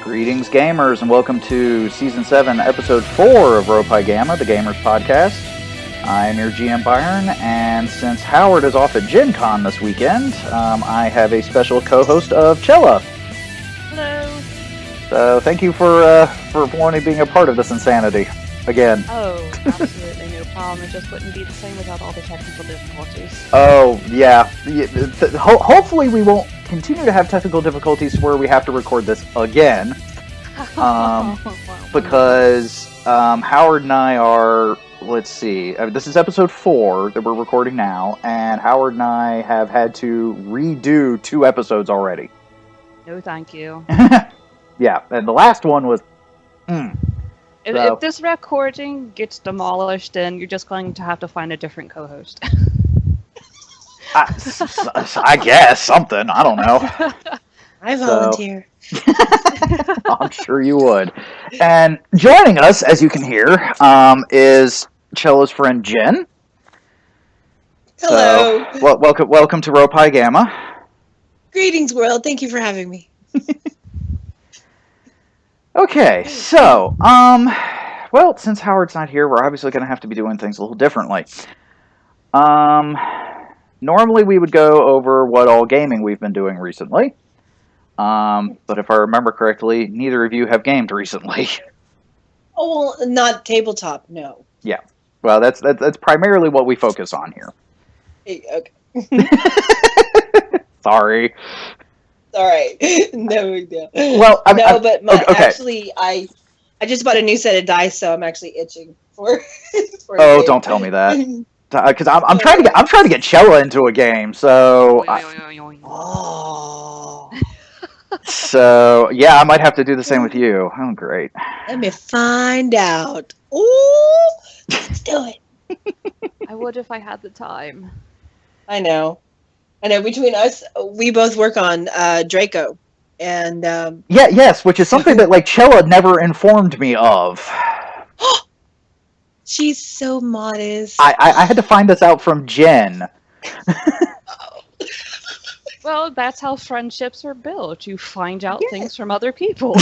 Greetings, gamers, and welcome to Season 7, Episode 4 of Ropai Gamma, the Gamers Podcast. I am your GM Byron, and since Howard is off at GenCon this weekend, I have a special co-host of Chella. Hello. So thank you for wanting being a part of this insanity again. Oh, absolutely no problem. It just wouldn't be the same without all the technical difficulties. Oh, yeah. Hopefully we won't continue to have technical difficulties where we have to record this again. Because Howard and I are, let's see, this is episode 4 that we're recording now, and Howard and I have had to redo 2 episodes already. No, thank you. Yeah, and the last one was... If this recording gets demolished, then you're just going to have to find a different co-host. I guess, something, I don't know. I volunteer. I'm sure you would. And joining us, as you can hear, is Chella's friend Jen. Hello. So, welcome to Ropai Gamma. Greetings, world. Thank you for having me. Okay, so, well, since Howard's not here, we're obviously going to have to be doing things a little differently. Normally we would go over what all gaming we've been doing recently. But if I remember correctly, neither of you have gamed recently. Oh, well, not tabletop, no. Yeah. Well, that's primarily what we focus on here. Hey, okay. Sorry. All right. No big deal. Well, actually, I just bought a new set of dice, so I'm actually itching for. Oh, don't tell me that. Because I'm trying to get Chella into a game, so. Oh. So yeah, I might have to do the same with you. Oh, great. Let me find out. Ooh, let's do it. I would if I had the time. I know. Between us, we both work on Draco, and yes, which is something that like Chella never informed me of. She's so modest. I had to find this out from Jen. Well, that's how friendships are built. You find out things from other people.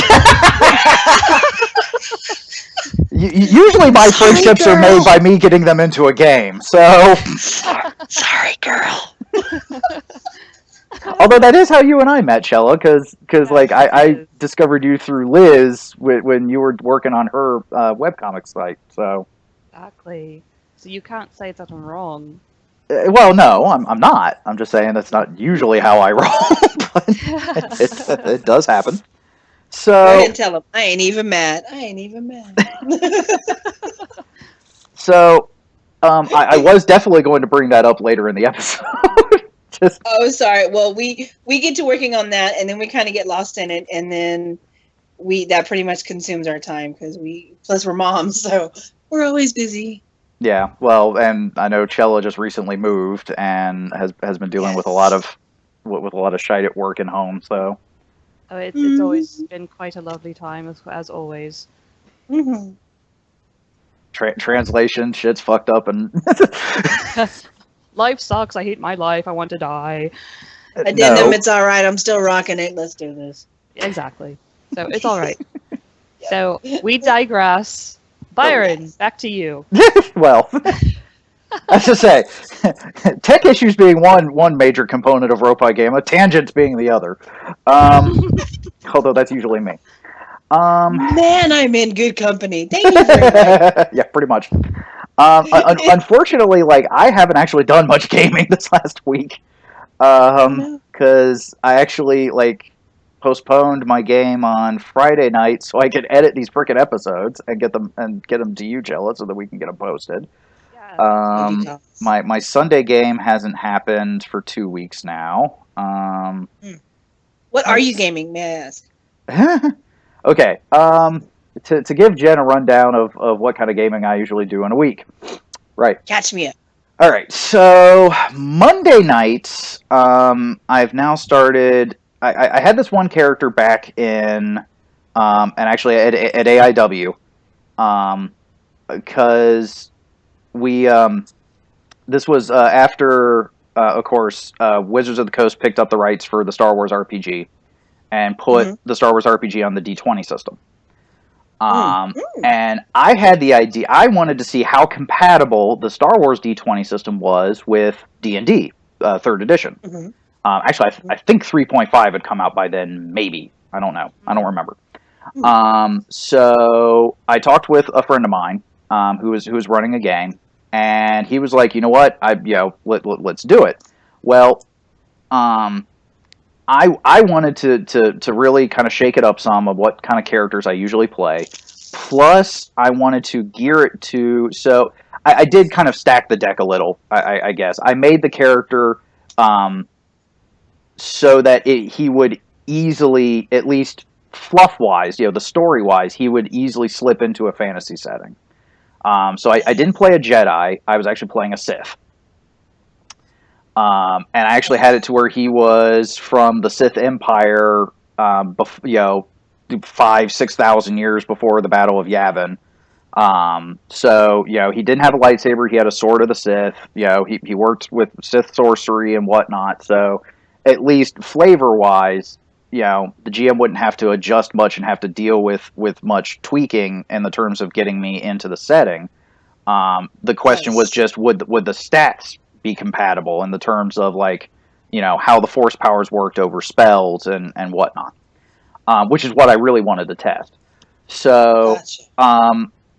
Usually my friendships are made by me getting them into a game, so... Sorry, girl. Although that is how you and I met, Chella, because like, I discovered you through Liz when you were working on her webcomic site, so... Exactly. So you can't say that I'm wrong. Well, no, I'm not. I'm just saying that's not usually how I roll, but it does happen. So go ahead and tell him. I ain't even mad. So, I was definitely going to bring that up later in the episode. Oh, sorry. Well, we get to working on that, and then we kind of get lost in it, and then that pretty much consumes our time because we're moms, so we're always busy. Yeah, well, and I know Chella just recently moved and has been dealing with a lot of shite at work and home. So, it's always been quite a lovely time as always. Mm-hmm. Translation, shit's fucked up, and life sucks. I hate my life. I want to die. Addendum, it's all right. I'm still rocking it. Let's do this. Exactly. So it's all right. Yep. So we digress. Byron, back to you. Well, I should say, tech issues being one major component of Ropai Gamma, tangents being the other. Although that's usually me. Man, I'm in good company. Thank you very much. Yeah, pretty much. Unfortunately, like, I haven't actually done much gaming this last week. Because I actually, like, postponed my game on Friday night so I could edit these frickin' episodes and get them to you, Chella, so that we can get them posted. Yeah, my Sunday game hasn't happened for 2 weeks now. What are you gaming, may I ask? Okay. To give Jen a rundown of what kind of gaming I usually do in a week. Right. Catch me up. All right. So Monday nights, I've now started. I had this one character back in, and actually at AIW, because we, this was after, of course, Wizards of the Coast picked up the rights for the Star Wars RPG, and put the Star Wars RPG on the D20 system. And I had the idea, I wanted to see how compatible the Star Wars D20 system was with D&D, 3rd edition. Actually, I think 3.5 had come out by then, maybe. I don't know. I don't remember. So I talked with a friend of mine who was running a game, and he was like, you know what, let's do it. Well, I wanted to really kind of shake it up some of what kind of characters I usually play. Plus, I wanted to gear it to... So, I did kind of stack the deck a little, I guess. I made the character so that he would easily, at least fluff-wise, the story-wise, he would easily slip into a fantasy setting. So I didn't play a Jedi. I was actually playing a Sith. And I actually had it to where he was from the Sith Empire, 5,000-6,000 years before the Battle of Yavin. So he didn't have a lightsaber. He had a sword of the Sith. He worked with Sith sorcery and whatnot. So at least flavor-wise, the GM wouldn't have to adjust much and have to deal with much tweaking in the terms of getting me into the setting. The question was just would the stats be compatible in the terms of how the force powers worked over spells and whatnot, which is what I really wanted to test. So,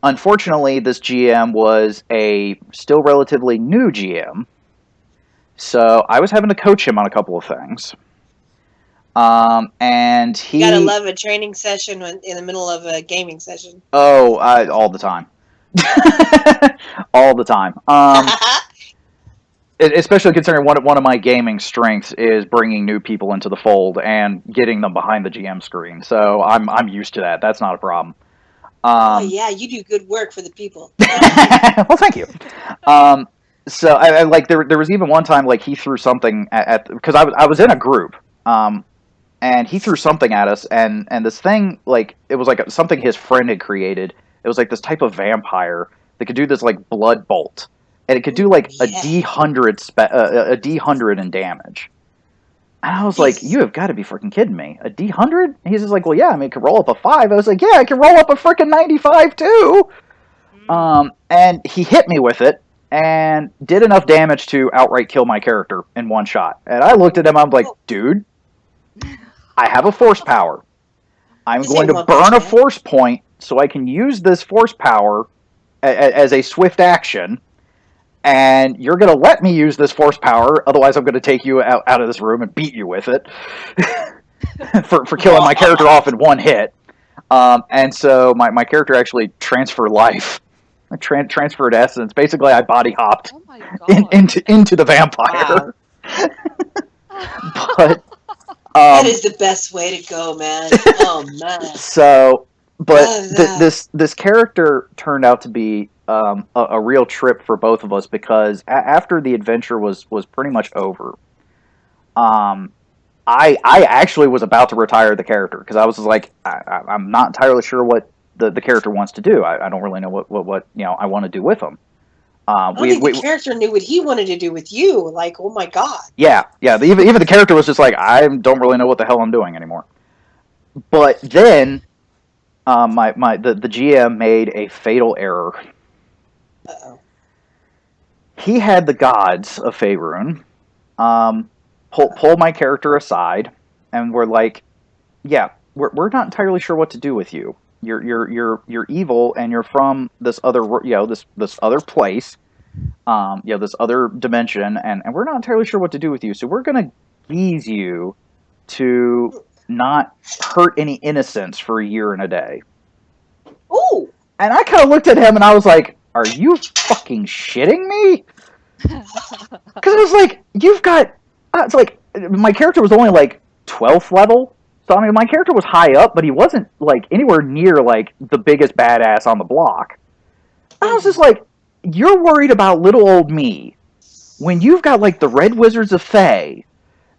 unfortunately, this GM was a still relatively new GM, so I was having to coach him on a couple of things. And he... You gotta love a training session in the middle of a gaming session. Oh, all the time. All the time. Especially considering one of my gaming strengths is bringing new people into the fold and getting them behind the GM screen. So I'm used to that. That's not a problem. Oh yeah, you do good work for the people. Well, thank you. So I there was even one time he threw something at because I was in a group, and he threw something at us, and this thing it was something his friend had created. It was this type of vampire that could do this blood bolt. And it could do a D100 in damage. And I was like, you have got to be freaking kidding me. A D100? He's just like, well, yeah, I mean, it could roll up a 5. I was like, yeah, I can roll up a freaking 95 too. And he hit me with it and did enough damage to outright kill my character in one shot. And I looked at him, I'm like, dude, I have a force power. I'm going to burn a force point so I can use this force power as a swift action. And you're going to let me use this force power, otherwise I'm going to take you out of this room and beat you with it for killing my character off in one hit. And so my character actually transferred life. I transferred essence. Basically, I body hopped into the vampire. Wow. But that is the best way to go, man. Oh, man. So, but this character turned out to be a real trip for both of us because after the adventure was pretty much over, I actually was about to retire the character because I was like, I'm not entirely sure what the character wants to do. I don't really know what I want to do with him. I don't think the character knew what he wanted to do with you. Like, oh my god. Yeah. Even the character was just like, I don't really know what the hell I'm doing anymore. But then, the GM made a fatal error. Uh-oh. He had the gods of Faerun pull my character aside, and we're like, yeah, we're not entirely sure what to do with you. You're evil, and you're from this other this other place, this other dimension, and we're not entirely sure what to do with you. So we're gonna ease you to not hurt any innocents for a year and a day. Ooh! And I kind of looked at him, and I was like, are you fucking shitting me? Because I was like, you've got... it's like, my character was only 12th level. So, I mean, my character was high up, but he wasn't, anywhere near, the biggest badass on the block. I was just like, you're worried about little old me when you've got, the Red Wizards of Thay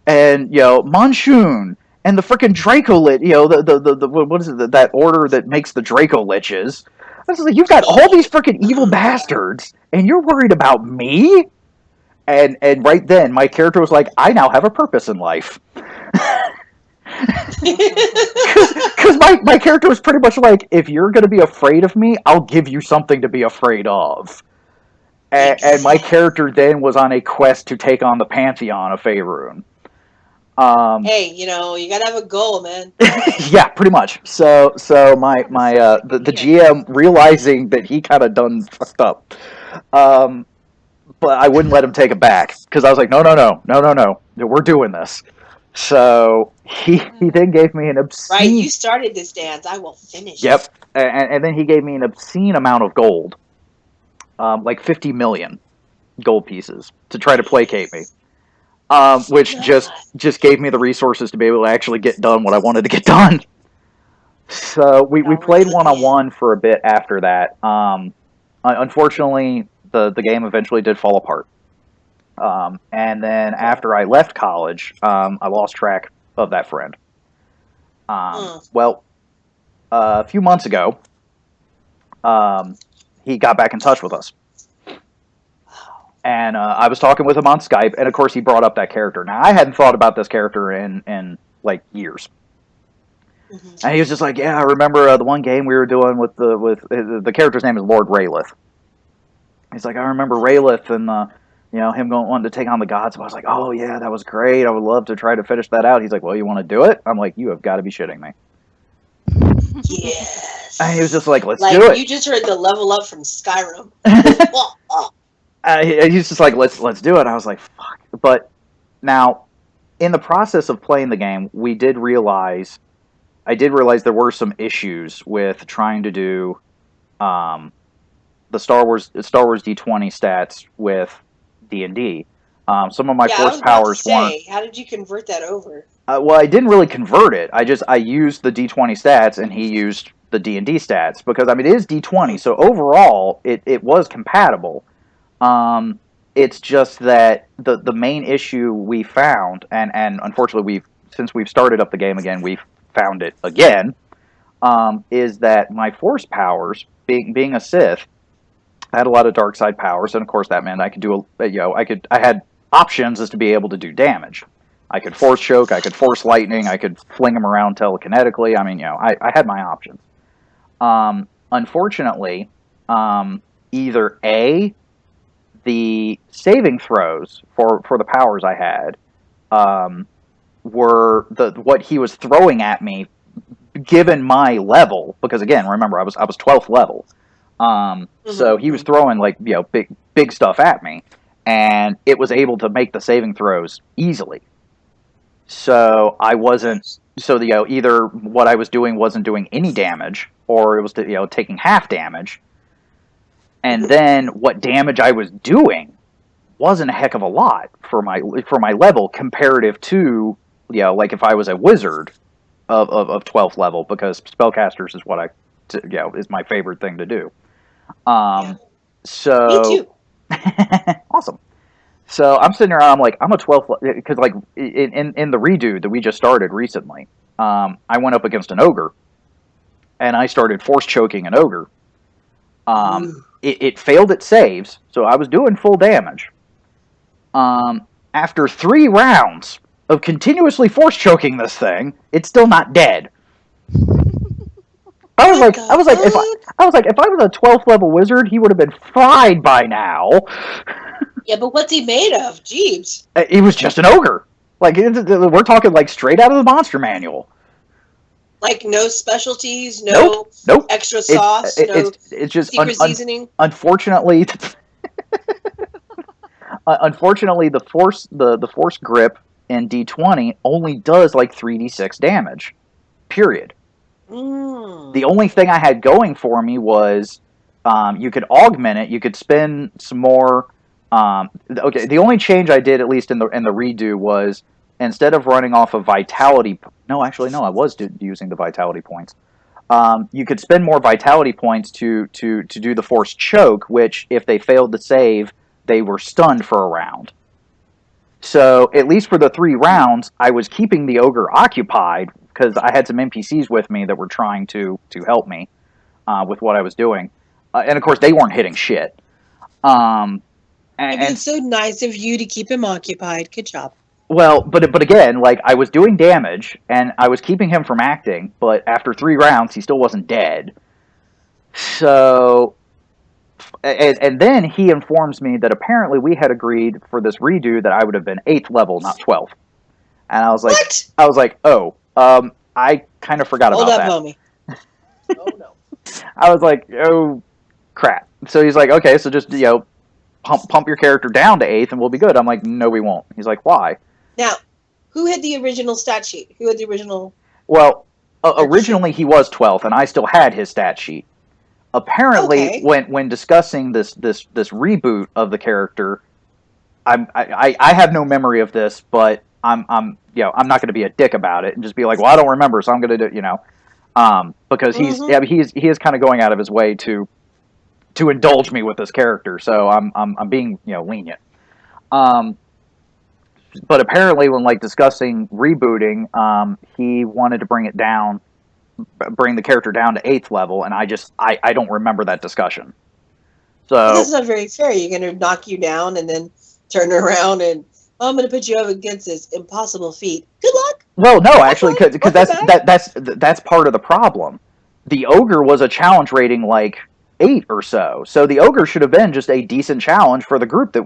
and, Monsoon and the frickin' Draco Lich, what is it, that order that makes the Draco Liches. I was like, you've got all these freaking evil bastards, and you're worried about me? And right then, my character was like, I now have a purpose in life. Because my character was pretty much like, if you're going to be afraid of me, I'll give you something to be afraid of. And my character then was on a quest to take on the Pantheon of Faerun. Hey, you gotta have a goal, man. Yeah, pretty much. So the GM realizing that he kind of done fucked up, but I wouldn't let him take it back because I was like, no, we're doing this. So he then gave me an obscene. Right, you started this dance. I will finish. Yep, and then he gave me an obscene amount of gold, like 50 million gold pieces to try to placate me. Which just gave me the resources to be able to actually get done what I wanted to get done. So we played one-on-one for a bit after that. Unfortunately, the game eventually did fall apart. And then after I left college, I lost track of that friend. Well, a few months ago, he got back in touch with us. And I was talking with him on Skype, and of course he brought up that character. Now, I hadn't thought about this character in like years. Mm-hmm. And he was just like, yeah, I remember the one game we were doing with the character's name is Lord Raylith. He's like, I remember Raylith and him wanting to take on the gods. I was like, oh yeah, that was great. I would love to try to finish that out. He's like, well, you want to do it? I'm like, you have got to be shitting me. Yes. And he was just like, let's do it. You just heard the level up from Skyrim. He's just like, let's do it. I was like, fuck. But now, in the process of playing the game, I did realize there were some issues with trying to do the Star Wars D20 stats with D&D. Some of my force powers weren't. How did you convert that over? Well, I didn't really convert it. I used the D20 stats, and he used the D&D stats because it is D20. So overall, it was compatible. It's just that the main issue we found, and unfortunately since we've started up the game again, we've found it again, is that my force powers, being a Sith, I had a lot of dark side powers, and of course that meant I could do I had options as to be able to do damage. I could force choke, I could force lightning, I could fling them around telekinetically. I had my options. Unfortunately, either A, the saving throws for the powers I had were what he was throwing at me, given my level. Because again, remember I was 12th level, so he was throwing big stuff at me, and it was able to make the saving throws easily. So I wasn't. So either what I was doing wasn't doing any damage, or it was taking half damage. And then what damage I was doing wasn't a heck of a lot for my level comparative to if I was a wizard of 12th level, because spellcasters is what is my favorite thing to do. So me too. Awesome. So I'm sitting around. I'm like, I'm a 12th because in the redo that we just started recently, I went up against an ogre, and I started force choking an ogre. It failed its saves, so I was doing full damage. After 3 rounds of continuously force choking this thing, it's still not dead. I was like, if I was a 12th level wizard, he would have been fried by now. Yeah, but what's he made of? Jeeves. He was just an ogre. We're talking straight out of the monster manual. No specialties, nope. Extra sauce, it's just secret seasoning. Unfortunately, the force grip in D20 only does 3d6 damage. Period. The only thing I had going for me was you could augment it. You could spend some more. The only change I did, at least in the redo, was instead of running off of vitality. No, I was using the vitality points. You could spend more vitality points to do the force choke, which if they failed to save, they were stunned for a round. So at least for the 3 rounds, I was keeping the ogre occupied because I had some NPCs with me that were trying to help me with what I was doing, and of course they weren't hitting shit. And it's so nice of you to keep him occupied. Good job. Well, but again, like I was doing damage and I was keeping him from acting, but after 3 rounds, he still wasn't dead. So, and then he informs me that apparently we had agreed for this redo that I would have been 8th level, not 12th. And I was like, oh, I kind of forgot about that. Hold up, homie. Oh no. I was like, oh crap. So he's like, okay, so just pump your character down to 8th and we'll be good. I'm like, no, we won't. He's like, why? Now, who had the original stat sheet? Who had the original? Well, originally he was 12th, and I still had his stat sheet. Apparently, when discussing this reboot of the character, I have no memory of this, but I'm not going to be a dick about it and just be like, well, I don't remember, so I'm going to because he is kind of going out of his way to indulge me with this character, so I'm being lenient. But apparently, when discussing rebooting, he wanted to bring the character down to 8th level, and I don't remember that discussion. So that's not very fair. You're going to knock you down and then turn around and I'm going to put you up against this impossible feat. Good luck. Well, no, actually, because that's part of the problem. The ogre was a challenge rating 8 or so, so the ogre should have been just a decent challenge for the group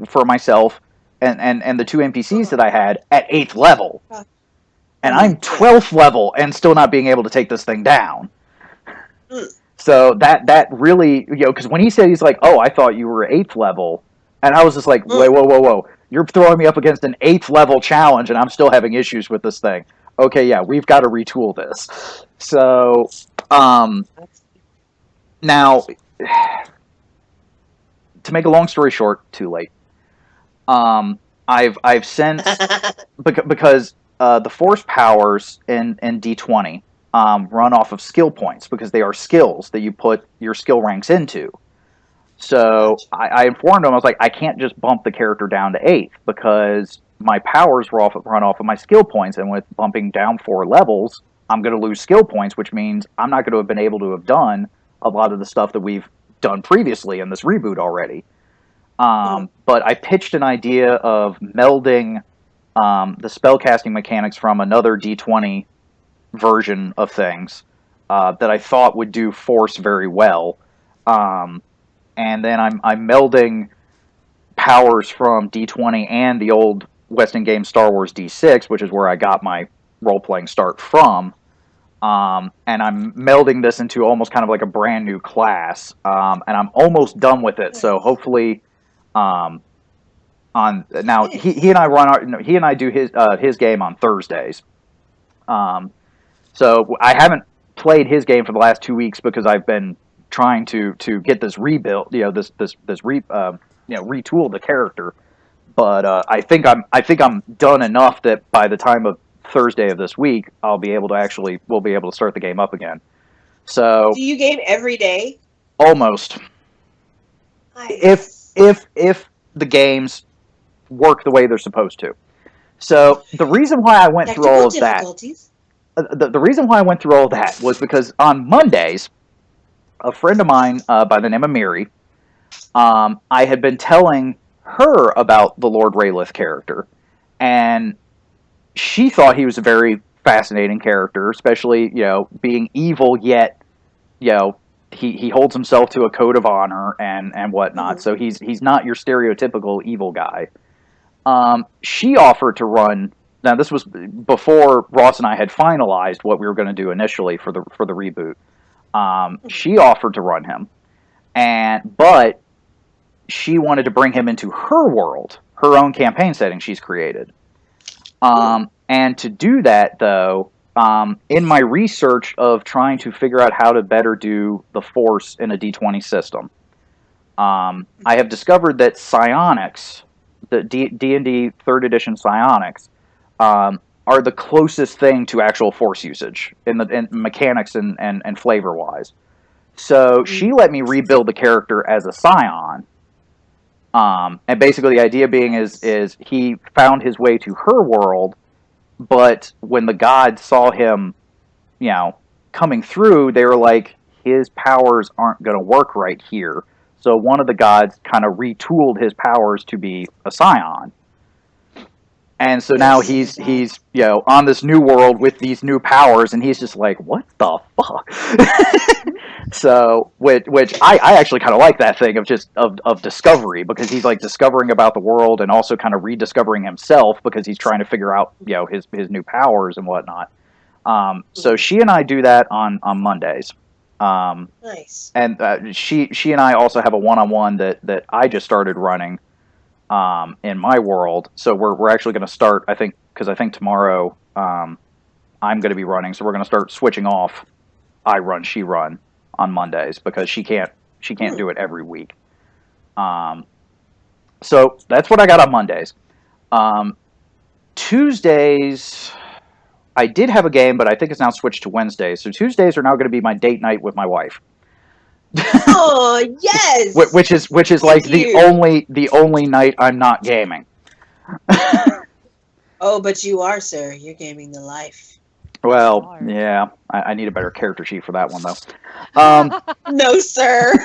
for myself and the 2 NPCs that I had at 8th level. And I'm 12th level and still not being able to take this thing down. So that really, because when he said, he's like, oh, I thought you were 8th level. And I was just like, wait, whoa. You're throwing me up against an 8th level challenge and I'm still having issues with this thing. Okay, yeah, we've got to retool this. So, now, to make a long story short, too late. I've since, because the force powers in D20 run off of skill points because they are skills that you put your skill ranks into. So I informed him, I was like, I can't just bump the character down to 8th because my powers run off of my skill points, and with bumping down 4 levels, I'm going to lose skill points, which means I'm not going to have been able to have done a lot of the stuff that we've done previously in this reboot already. But I pitched an idea of melding the spellcasting mechanics from another D20 version of things that I thought would do force very well. And then I'm melding powers from D20 and the old Weston Games Star Wars D6, which is where I got my role-playing start from. And I'm melding this into almost kind of like a brand new class. And I'm almost done with it, so hopefully... he and I do his game on Thursdays. So I haven't played his game for the last 2 weeks because I've been trying to get this rebuilt, retool the character. But I think I'm done enough that by the time of Thursday of this week, we'll be able to start the game up again. So do you game every day? Almost. Nice. If the games work the way they're supposed to. So the reason why I went through all of that, the reason why I went through all of that was because on Mondays, a friend of mine by the name of Miri, I had been telling her about the Lord Raylith character, and she thought he was a very fascinating character, especially being evil yet he holds himself to a code of honor and whatnot. So he's not your stereotypical evil guy. She offered to run. Now this was before Ross and I had finalized what we were going to do initially for the reboot. She offered to run him, but she wanted to bring him into her world, her own campaign setting she's created. And to do that, though, in my research of trying to figure out how to better do the Force in a D20 system, I have discovered that psionics, the D&D 3rd edition psionics, are the closest thing to actual Force usage in mechanics and flavor-wise. So she let me rebuild the character as a scion. And basically the idea being is he found his way to her world, but when the gods saw him, coming through, they were like, his powers aren't going to work right here. So one of the gods kind of retooled his powers to be a scion. And so now he's on this new world with these new powers, and he's just like, what the fuck? So, which I actually kind of like that thing of just of discovery, because he's like discovering about the world and also kind of rediscovering himself because he's trying to figure out his new powers and whatnot. So she and I do that on Mondays. Nice. And she and I also have a one-on-one that I just started running in my world. So we're actually going to start, I think, because I think tomorrow I'm going to be running. So we're going to start switching off I run, she run on Mondays, because she can't do it every week. So that's what I got on Mondays. Tuesdays, I did have a game, but I think it's now switched to Wednesdays. So Tuesdays are now going to be my date night with my wife. Oh yes. which is like the only night I'm not gaming. Oh, but you are, sir. You're gaming the life. Well, yeah, I need a better character sheet for that one, though. No, sir.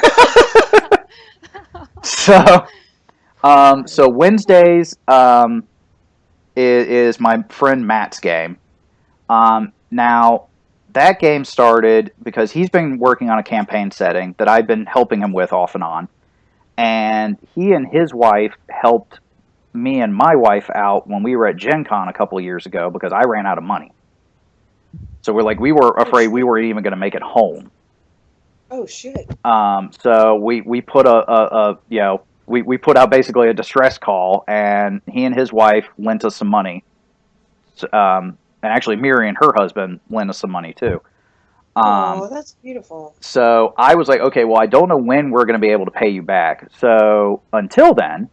So Wednesdays is my friend Matt's game. Now, that game started because he's been working on a campaign setting that I've been helping him with off and on. And he and his wife helped me and my wife out when we were at GenCon a couple of years ago because I ran out of money. So we were afraid we weren't even going to make it home. Oh shit. So we put we put out basically a distress call, and he and his wife lent us some money. And actually, Miri and her husband lent us some money too. Oh, that's beautiful. So I was like, okay, well, I don't know when we're going to be able to pay you back. So until then,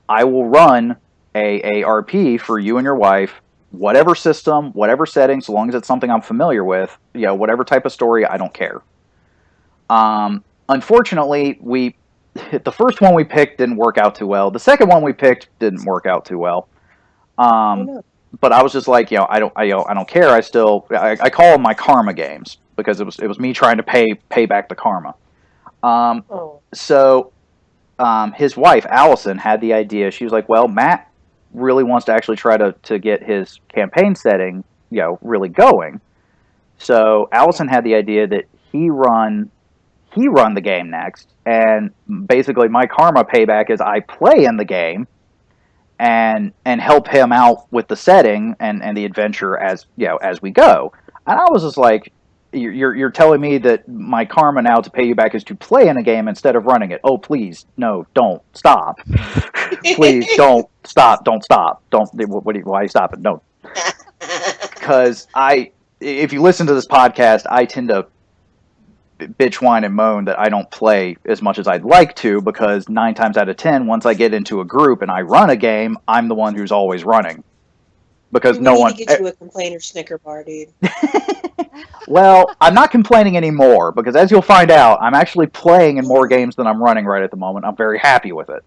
I will run a RP for you and your wife, whatever system, whatever setting, so long as it's something I'm familiar with, whatever type of story, I don't care. Unfortunately, the first one we picked didn't work out too well. The second one we picked didn't work out too well. But I was just like, I don't care. I call them my karma games because it was me trying to pay back the karma. So his wife Allison had the idea. She was like, well, Matt really wants to actually try to get his campaign setting, really going. So Allison had the idea that he run the game next, and basically my karma payback is I play in the game and help him out with the setting and the adventure as we go. And I was just like, you're telling me that my karma now to pay you back is to play in a game instead of running it. Oh, please, no, don't stop. Please don't stop. Don't stop. Why are you stopping? Don't. Because if you listen to this podcast, I tend to bitch, whine, and moan that I don't play as much as I'd like to, because 9 times out of 10, once I get into a group and I run a game, I'm the one who's always running. Because we need to get you a complainer Snicker bar, dude. Well, I'm not complaining anymore, because as you'll find out, I'm actually playing in more games than I'm running right at the moment. I'm very happy with it.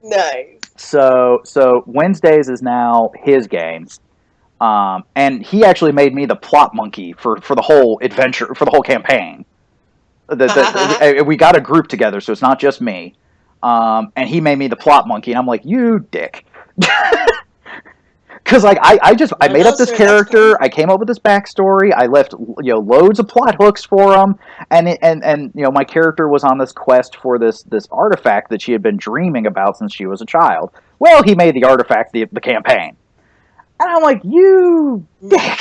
Nice. So Wednesdays is now his game. And he actually made me the plot monkey for the whole adventure, for the whole campaign. We got a group together, so it's not just me. And he made me the plot monkey, and I'm like, you dick. Because I made up this character, I came up with this backstory, I left loads of plot hooks for him, and my character was on this quest for this artifact that she had been dreaming about since she was a child. Well, he made the artifact the campaign. And I'm like, you dick.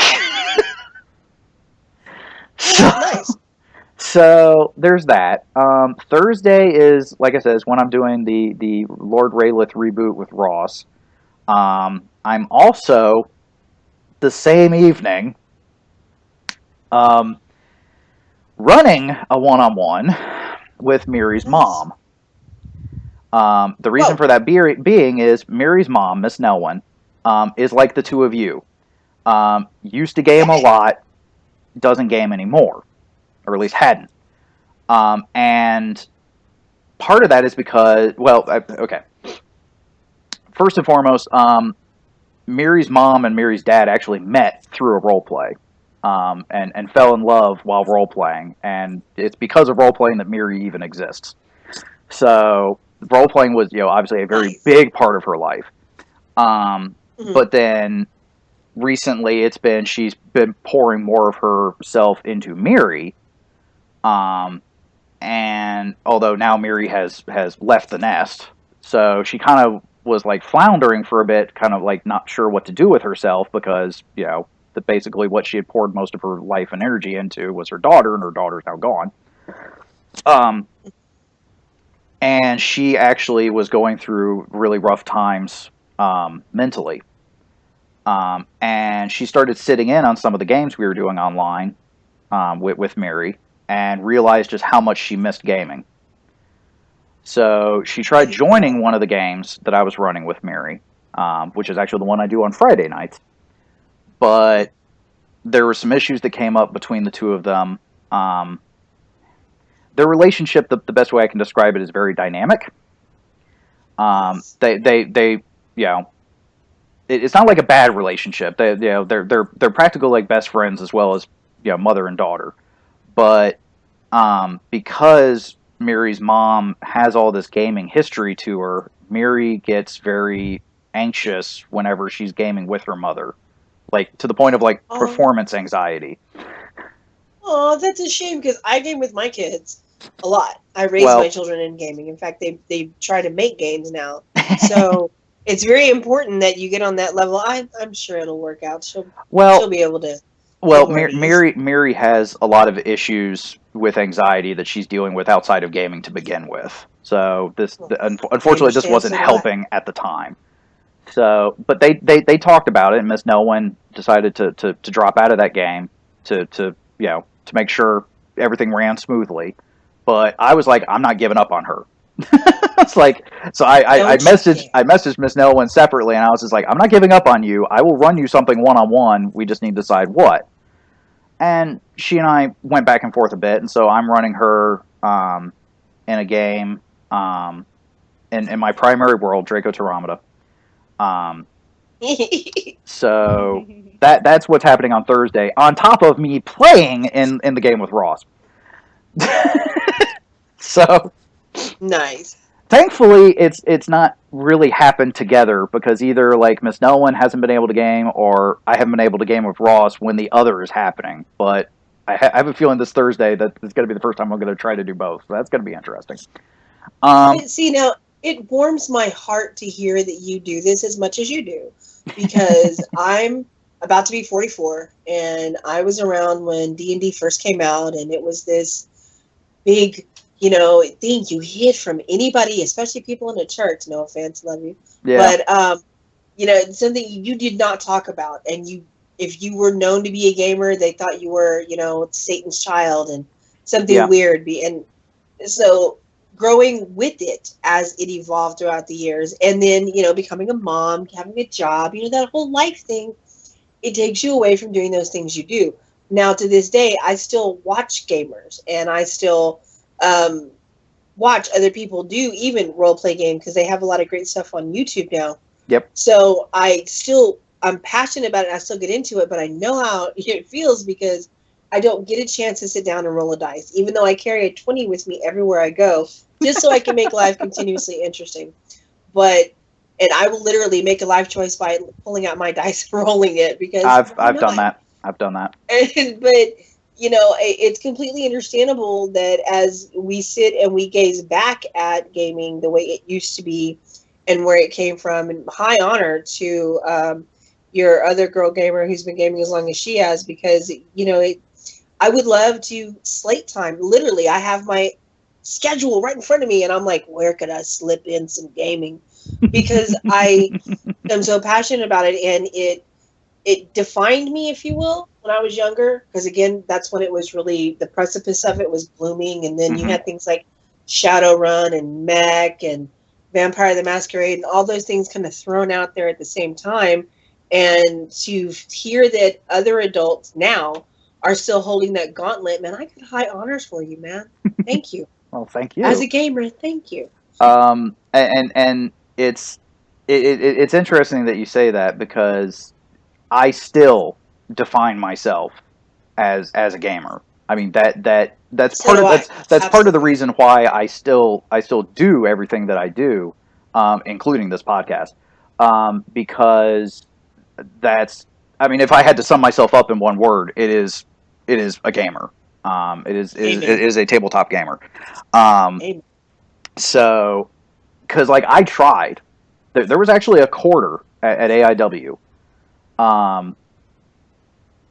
So there's that. Thursday is, like I said, is when I'm doing the Lord Raylith reboot with Ross. I'm also, the same evening, running a one-on-one with Miri's mom. The reason for that being is Miri's mom, Miss Nelwyn, is like the two of you. Used to game a lot, doesn't game anymore. Or at least hadn't. And part of that is because, okay. First and foremost, Miri's mom and Miri's dad actually met through a role play. And fell in love while role playing. And it's because of role playing that Miri even exists. So role playing was, obviously a very big part of her life. But then recently she's been pouring more of herself into Miri. And although now Miri has left the nest, so she kind of was like floundering for a bit, kind of like not sure what to do with herself because basically what she had poured most of her life and energy into was her daughter, and her daughter's now gone. And she actually was going through really rough times mentally. And she started sitting in on some of the games we were doing online with Miri, and realized just how much she missed gaming. So she tried joining one of the games that I was running with Miri, which is actually the one I do on Friday nights. But there were some issues that came up between the two of them. Their relationship, the best way I can describe it, is very dynamic. They it's not like a bad relationship. They're practically like best friends as well as mother and daughter. But because Miri's mom has all this gaming history to her, Miri gets very anxious whenever she's gaming with her mother, like to the point of like performance anxiety. Oh, that's a shame because I game with my kids a lot. I raise my children in gaming. In fact, they try to make games now. So it's very important that you get on that level. I'm sure it'll work out. She'll be able to. Well, Miri has a lot of issues with anxiety that she's dealing with outside of gaming to begin with. So unfortunately, this wasn't helping at the time. So, but they talked about it, and Miss Nelwyn decided to drop out of that game to make sure everything ran smoothly. But I was like, I'm not giving up on her. It's like, so I messaged Miss Nelwyn separately, and I was just like, I'm not giving up on you. I will run you something one-on-one. We just need to decide what. And she and I went back and forth a bit, and so I'm running her in a game in my primary world, Draco Tyromata. So that's what's happening on Thursday, on top of me playing in the game with Ross. So nice. Thankfully, it's not really happened together because either like Miss Nelwyn hasn't been able to game, or I haven't been able to game with Ross when the other is happening. But I have a feeling this Thursday that it's going to be the first time I'm going to try to do both. So that's going to be interesting. See, now it warms my heart to hear that you do this as much as you do, because I'm about to be 44, and I was around when D&D first came out, and it was this big thing you hid from anybody, especially people in the church. No offense, love you. Yeah. But it's something you did not talk about, and if you were known to be a gamer, they thought you were, Satan's child and something weird. And so growing with it as it evolved throughout the years, and then becoming a mom, having a job, that whole life thing, it takes you away from doing those things you do. Now to this day, I still watch gamers, and I still watch other people do even role play games, because they have a lot of great stuff on YouTube now. Yep. So I'm passionate about it. I still get into it, but I know how it feels because I don't get a chance to sit down and roll a dice, even though I carry a 20 with me everywhere I go, just so I can make life continuously interesting. And I will literally make a life choice by pulling out my dice and rolling it, because I've done that. I've done that. But it's completely understandable that as we sit and we gaze back at gaming the way it used to be and where it came from, and high honor to your other girl gamer who's been gaming as long as she has, because I would love to slate time. Literally, I have my schedule right in front of me, and I'm like, where could I slip in some gaming? Because I am so passionate about it, and it defined me, if you will, when I was younger, because again, that's when it was really, the precipice of it was blooming, and then you had things like Shadowrun and Mech and Vampire the Masquerade and all those things kind of thrown out there at the same time. And to hear that other adults now are still holding that gauntlet, man, I got high honors for you, man. Thank you. Well, thank you. As a gamer, thank you. And it's interesting that you say that, because I still define myself as a gamer. I mean that's part of the reason why I still do everything that I do, including this podcast. because that's, I mean, if I had to sum myself up in one word, it is a gamer. It is a tabletop gamer. So, because like I tried, there was actually a quarter at AIW,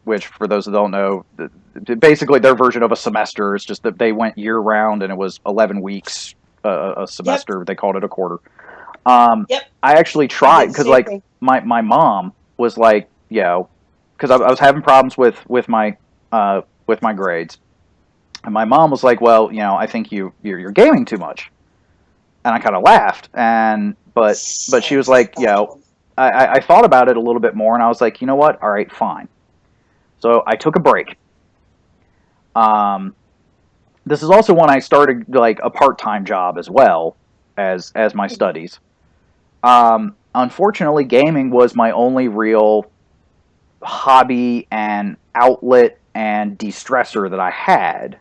which for those that don't know, basically their version of a semester is just that they went year round and it was 11 weeks a semester. Yep. They called it a quarter. I actually tried because like my mom was like, you know, because I was having problems with my grades, and my mom was like, well, you know, I think you're gaming too much, and I kind of laughed, but she was like, you know, I thought about it a little bit more, and I was like, you know what, all right, fine. So I took a break. This is also when I started like a part-time job as well as my studies. Unfortunately, gaming was my only real hobby and outlet and de-stressor that I had.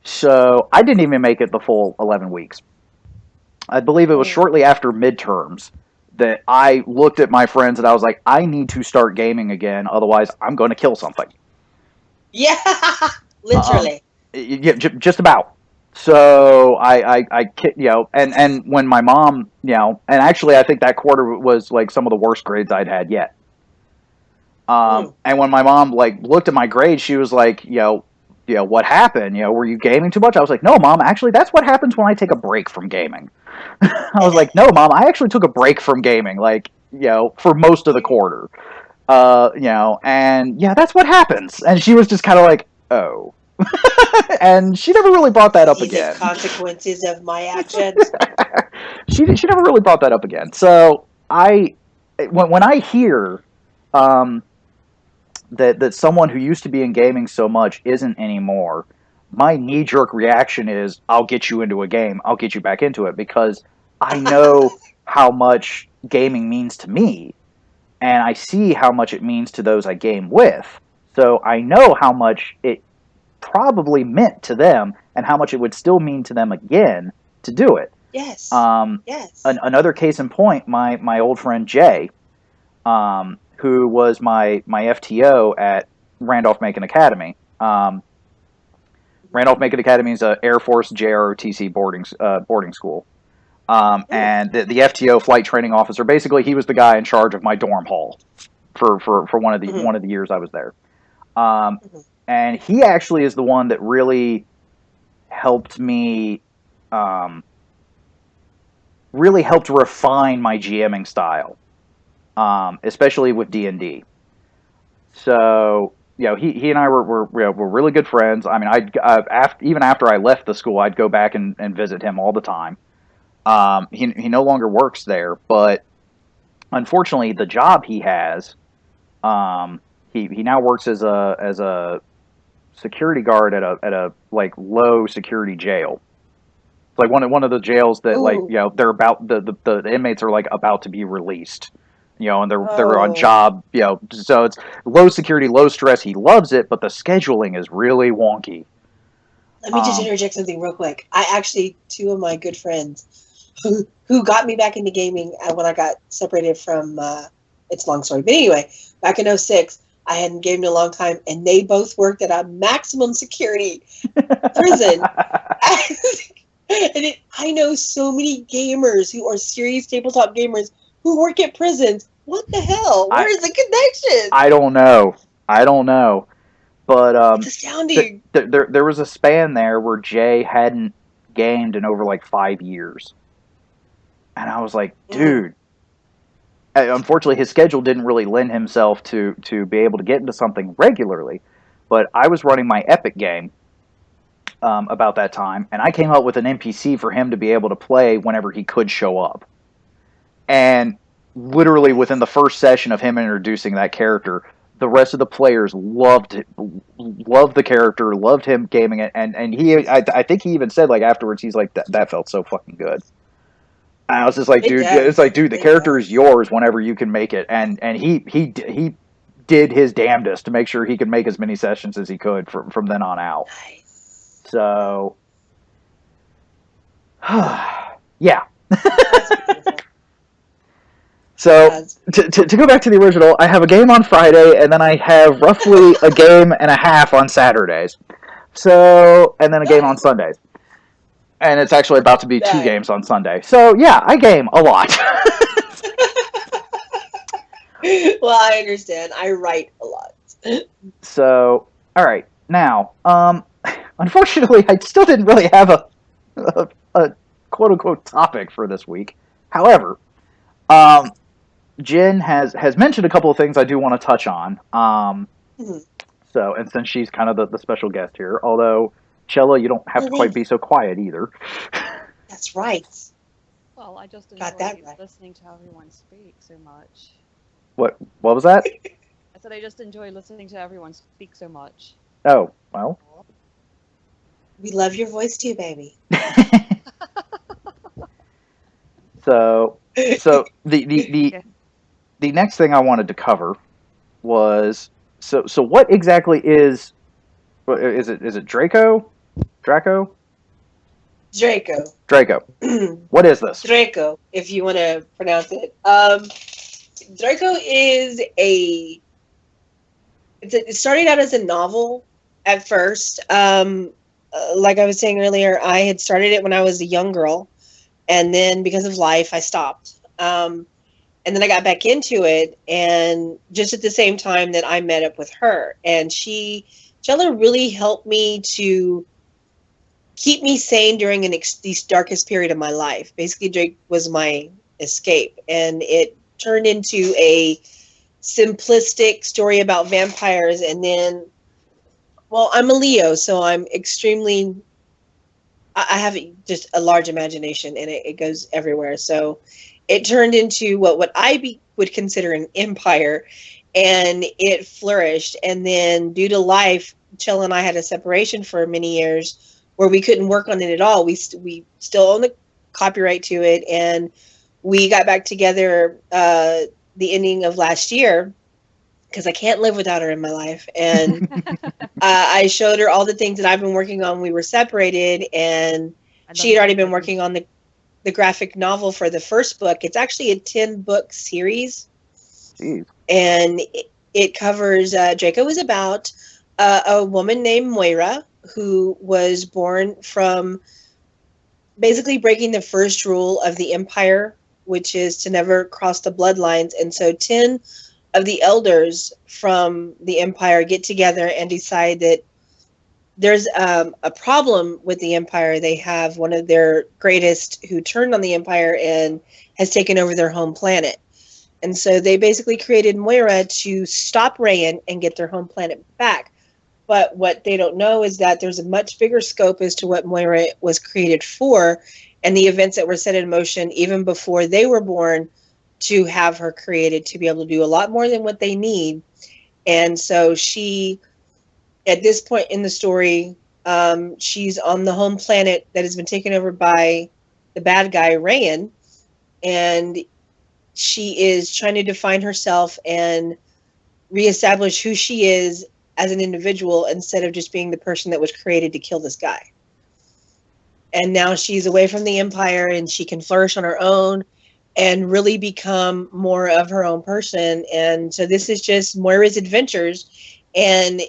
So I didn't even make it the full 11 weeks. I believe it was shortly after midterms that I looked at my friends and I was like, I need to start gaming again, otherwise I'm going to kill something. Yeah, literally. Yeah, just about. So I you know, and when my mom, you know, and actually I think that quarter was like some of the worst grades I'd had yet. And when my mom like looked at my grades, she was like, you know, what happened? You know, were you gaming too much? I was like, no, Mom, actually, that's what happens when I take a break from gaming. I was like, no, Mom, I actually took a break from gaming, like, you know, for most of the quarter. You know, and yeah, that's what happens. And she was just kind of like, oh. And she never really brought that up again. The consequences of my actions. She never really brought that up again. So when I hear that someone who used to be in gaming so much isn't anymore, my knee-jerk reaction is, I'll get you into a game. I'll get you back into it, because I know how much gaming means to me, and I see how much it means to those I game with. So I know how much it probably meant to them and how much it would still mean to them again to do it. Yes. Yes. Another case in point, my old friend Jay, who was my FTO at Randolph-Macon Academy. Randolph-Macon Academy is a Air Force JROTC boarding school. And the FTO, flight training officer, basically he was the guy in charge of my dorm hall for one of the years I was there. And he actually is the one that really helped me, really helped refine my GMing style, especially with D&D. So, you know, he and I were really good friends. I mean, even after I left the school, I'd go back and visit him all the time. He no longer works there, but unfortunately, the job he has, he now works as a security guard at a like low security jail. It's like one of the jails that, like, you know, they're about the inmates are like about to be released. You know, and they're on job, you know, so it's low security, low stress. He loves it, but the scheduling is really wonky. Let me just interject something real quick. I actually, two of my good friends who got me back into gaming when I got separated from, it's a long story, but anyway, back in 2006, I hadn't gamed in a long time, and they both worked at a maximum security prison. And I know so many gamers who are serious tabletop gamers who work at prisons. What the hell? Where's the connection? I don't know. But it's astounding. There was a span there where Jay hadn't gamed in over like 5 years. And I was like, dude. Unfortunately, his schedule didn't really lend himself to be able to get into something regularly. But I was running my Epic game about that time, and I came up with an NPC for him to be able to play whenever he could show up. And literally within the first session of him introducing that character, the rest of the players loved the character, loved him gaming it, and I think he even said, like, afterwards, he's like, that felt so fucking good. And I was just like, dude, it's like, dude, the character is yours whenever you can make it, and he did his damnedest to make sure he could make as many sessions as he could from then on out. Nice. So, yeah. So to go back to the original, I have a game on Friday, and then I have roughly a game and a half on Saturdays. So, and then a game on Sundays. And it's actually about to be 2 games on Sunday. So, yeah, I game a lot. Well, I understand. I write a lot. So, all right. Now, unfortunately, I still didn't really have a quote-unquote topic for this week. However, Jen has mentioned a couple of things I do want to touch on. So, and since she's kind of the special guest here, although, Chella, you don't have to quite be so quiet either. That's right. Well, I just enjoy listening to everyone speak so much. What was that? I said I just enjoy listening to everyone speak so much. Oh, well. We love your voice too, baby. So the next thing I wanted to cover was so what exactly is it Draco? Draco? What is this? Draco, if you want to pronounce it. Draco is it started out as a novel at first. Like I was saying earlier, I had started it when I was a young girl, and then because of life, I stopped. And then I got back into it, and just at the same time that I met up with her, and Chella really helped me to keep me sane during the darkest period of my life. Basically, Drake was my escape, and it turned into a simplistic story about vampires. And then, well, I'm a Leo, so I have just a large imagination, and it goes everywhere. So it turned into what I would consider an empire, and it flourished. And then due to life, Chella and I had a separation for many years where we couldn't work on it at all. We still own the copyright to it, and we got back together the ending of last year because I can't live without her in my life. And I showed her all the things that I've been working on. We were separated, and she had already been working on the graphic novel for the first book. It's actually a 10-book series. Jeez. And it covers, Draco is about a woman named Moira, who was born from basically breaking the first rule of the Empire, which is to never cross the bloodlines. And so 10 of the elders from the Empire get together and decide that there's a problem with the Empire. They have one of their greatest who turned on the Empire and has taken over their home planet. And so they basically created Moira to stop Rayan and get their home planet back. But what they don't know is that there's a much bigger scope as to what Moira was created for, and the events that were set in motion even before they were born to have her created to be able to do a lot more than what they need. And so she, at this point in the story, she's on the home planet that has been taken over by the bad guy, Rayan, and she is trying to define herself and reestablish who she is as an individual instead of just being the person that was created to kill this guy. And now she's away from the Empire, and she can flourish on her own and really become more of her own person. And so this is just Moira's adventures, and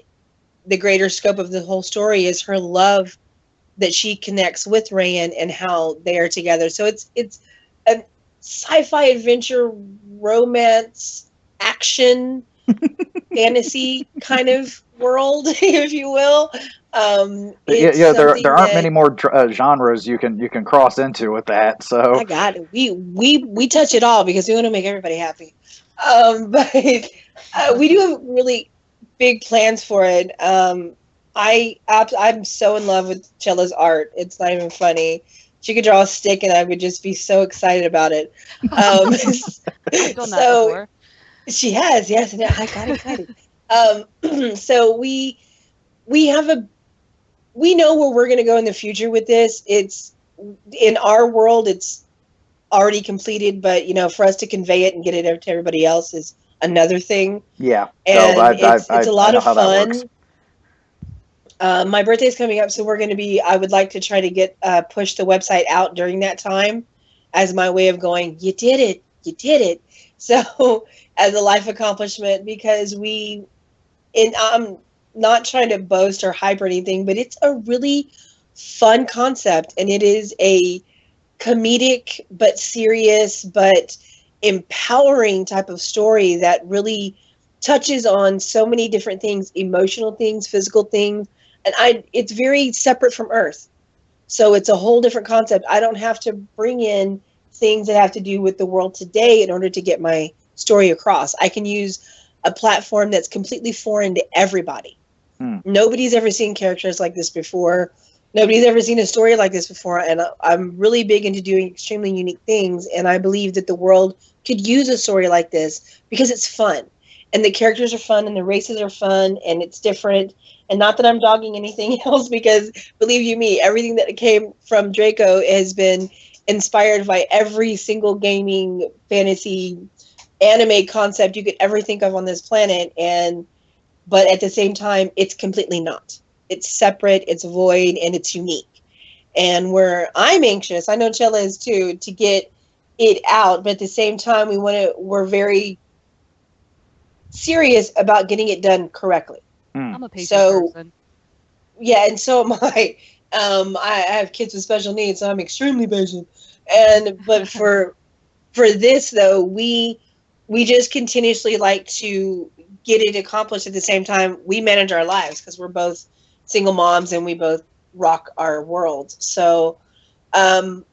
the greater scope of the whole story is her love that she connects with Rayan and how they are together. So it's a sci-fi adventure, romance, action, fantasy kind of world, if you will. There aren't many more genres you can cross into with that. So I got it. We touch it all because we want to make everybody happy. But we do have really big plans for it. I'm so in love with Chella's art. It's not even funny. She could draw a stick, and I would just be so excited about it. I've done that before. She has, yes, and I got excited. So we know where we're going to go in the future with this. It's in our world, it's already completed, but for us to convey it and get it to everybody else is another thing. Yeah, and it's a lot of fun. My birthday's coming up, so I would like to try to get push the website out during that time as my way of going, you did it. So as a life accomplishment, because and I'm not trying to boast or hype or anything, but it's a really fun concept, and it is a comedic but serious but empowering type of story that really touches on so many different things, emotional things, physical things, and it's very separate from Earth. So it's a whole different concept. I don't have to bring in things that have to do with the world today in order to get my story across. I can use a platform that's completely foreign to everybody. Nobody's ever seen characters like this before. Nobody's ever seen a story like this before. And I'm really big into doing extremely unique things. And I believe that the world could use a story like this because it's fun. And the characters are fun and the races are fun and it's different. And not that I'm dogging anything else, because believe you me, everything that came from Draco has been inspired by every single gaming, fantasy, anime concept you could ever think of on this planet. But at the same time, it's completely not. It's separate, it's void, and it's unique. And where I'm anxious, I know Chella is too, to get it out, but at the same time, we're very serious about getting it done correctly. I'm a patient person. Yeah, and so am I. I have kids with special needs, so I'm extremely patient. But for this though, we just continuously like to get it accomplished. At the same time, we manage our lives because we're both single moms and we both rock our world. So I'm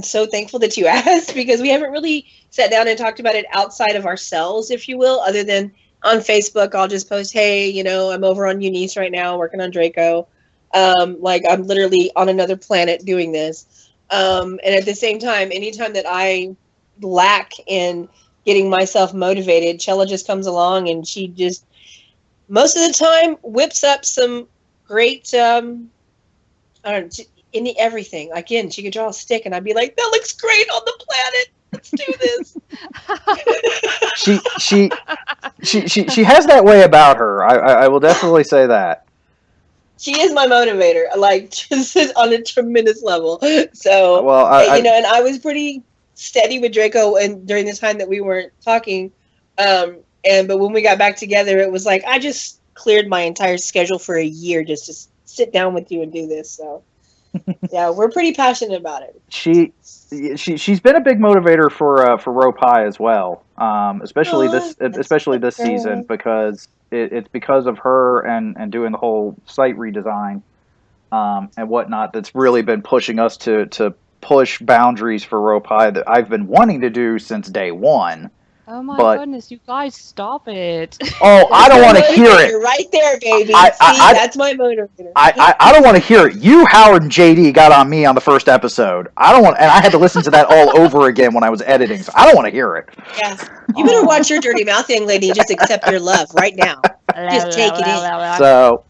so thankful that you asked, because we haven't really sat down and talked about it outside of ourselves, if you will, other than on Facebook. I'll just post, hey, I'm over on Eunice right now working on Draco. Like I'm literally on another planet doing this. And at the same time, anytime that I lack in getting myself motivated, Chella just comes along and she just most of the time whips up some great everything. Again, she could draw a stick and I'd be like, that looks great on the planet. Let's do this. she has that way about her. I will definitely say that. She is my motivator, like just on a tremendous level. So, well, and I was pretty steady with Draco and during the time that we weren't talking. But when we got back together, it was like I just cleared my entire schedule for a year just to sit down with you and do this. So, yeah, we're pretty passionate about it. She's been a big motivator for Rope High as well, especially this season, because it's because of her and doing the whole site redesign and whatnot that's really been pushing us to push boundaries for Rope High that I've been wanting to do since day one. Oh my goodness, you guys, stop it. Oh, I don't want to hear it. You're right there, baby. That's my motivator. I don't want to hear it. You, Howard, and JD got on me on the first episode. I don't want, and I had to listen to that all over again when I was editing, so I don't want to hear it. Yeah. You better watch your dirty mouth, young lady, and just accept your love right now. Just take it in. So,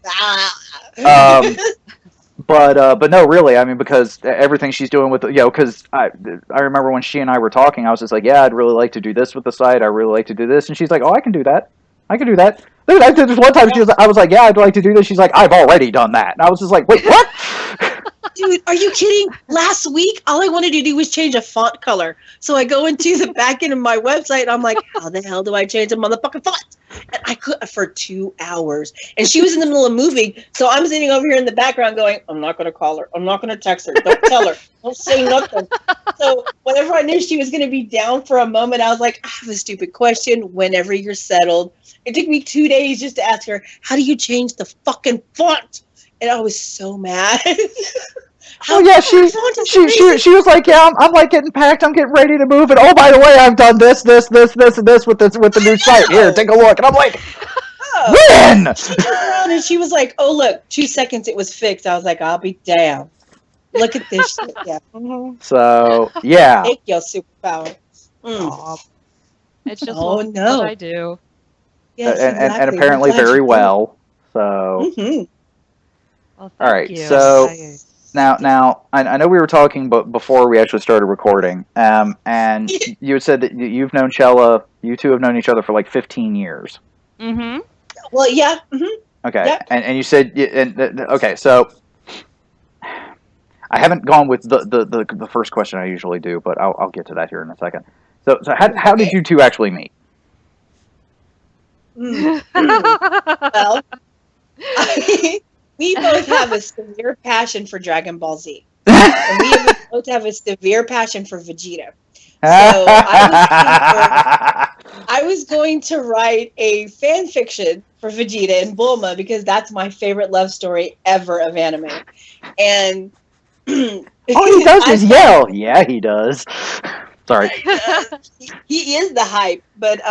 but no, really, I mean, because everything she's doing with, because I remember when she and I were talking, I was just like, yeah, I'd really like to do this with the site. I really like to do this. And she's like, oh, I can do that. I can do that. There's one time I was like, yeah, I'd like to do this. She's like, I've already done that. And I was just like, wait, what? Dude, are you kidding? Last week, all I wanted to do was change a font color. So I go into the back end of my website, and I'm like, how the hell do I change a motherfucking font? And I could for 2 hours. And she was in the middle of moving. So I'm sitting over here in the background going, I'm not going to call her. I'm not going to text her. Don't tell her. Don't say nothing. So whenever I knew she was going to be down for a moment, I was like, I have a stupid question. Whenever you're settled. It took me 2 days just to ask her, how do you change the fucking font? And I was so mad. Oh yeah, she was like, yeah, I'm like getting packed, I'm getting ready to move, and oh, by the way, I've done this, and this with the new site. Here, take a look. And I'm like, when? She turned around and she was like, oh look, 2 seconds, it was fixed. I was like, I'll be damned. Look at this shit. Yeah. Mm-hmm. So yeah. Take your superpower. It's just what I do. Yes, and apparently very well. So. Mm-hmm. Well, all right, you. so now I know we were talking, but before we actually started recording, and you had said that you've known Chella. You two have known each other for like 15 years. Mm-hmm. Well, yeah. Mm-hmm. Okay, yep. and you said, okay, so I haven't gone with the first question I usually do, but I'll get to that here in a second. So how did you two actually meet? Well, we both have a severe passion for Dragon Ball Z. And we both have a severe passion for Vegeta. So I was going to write a fan fiction for Vegeta and Bulma because that's my favorite love story ever of anime. And all he does is yell. Yeah, he does. Sorry. He is the hype, but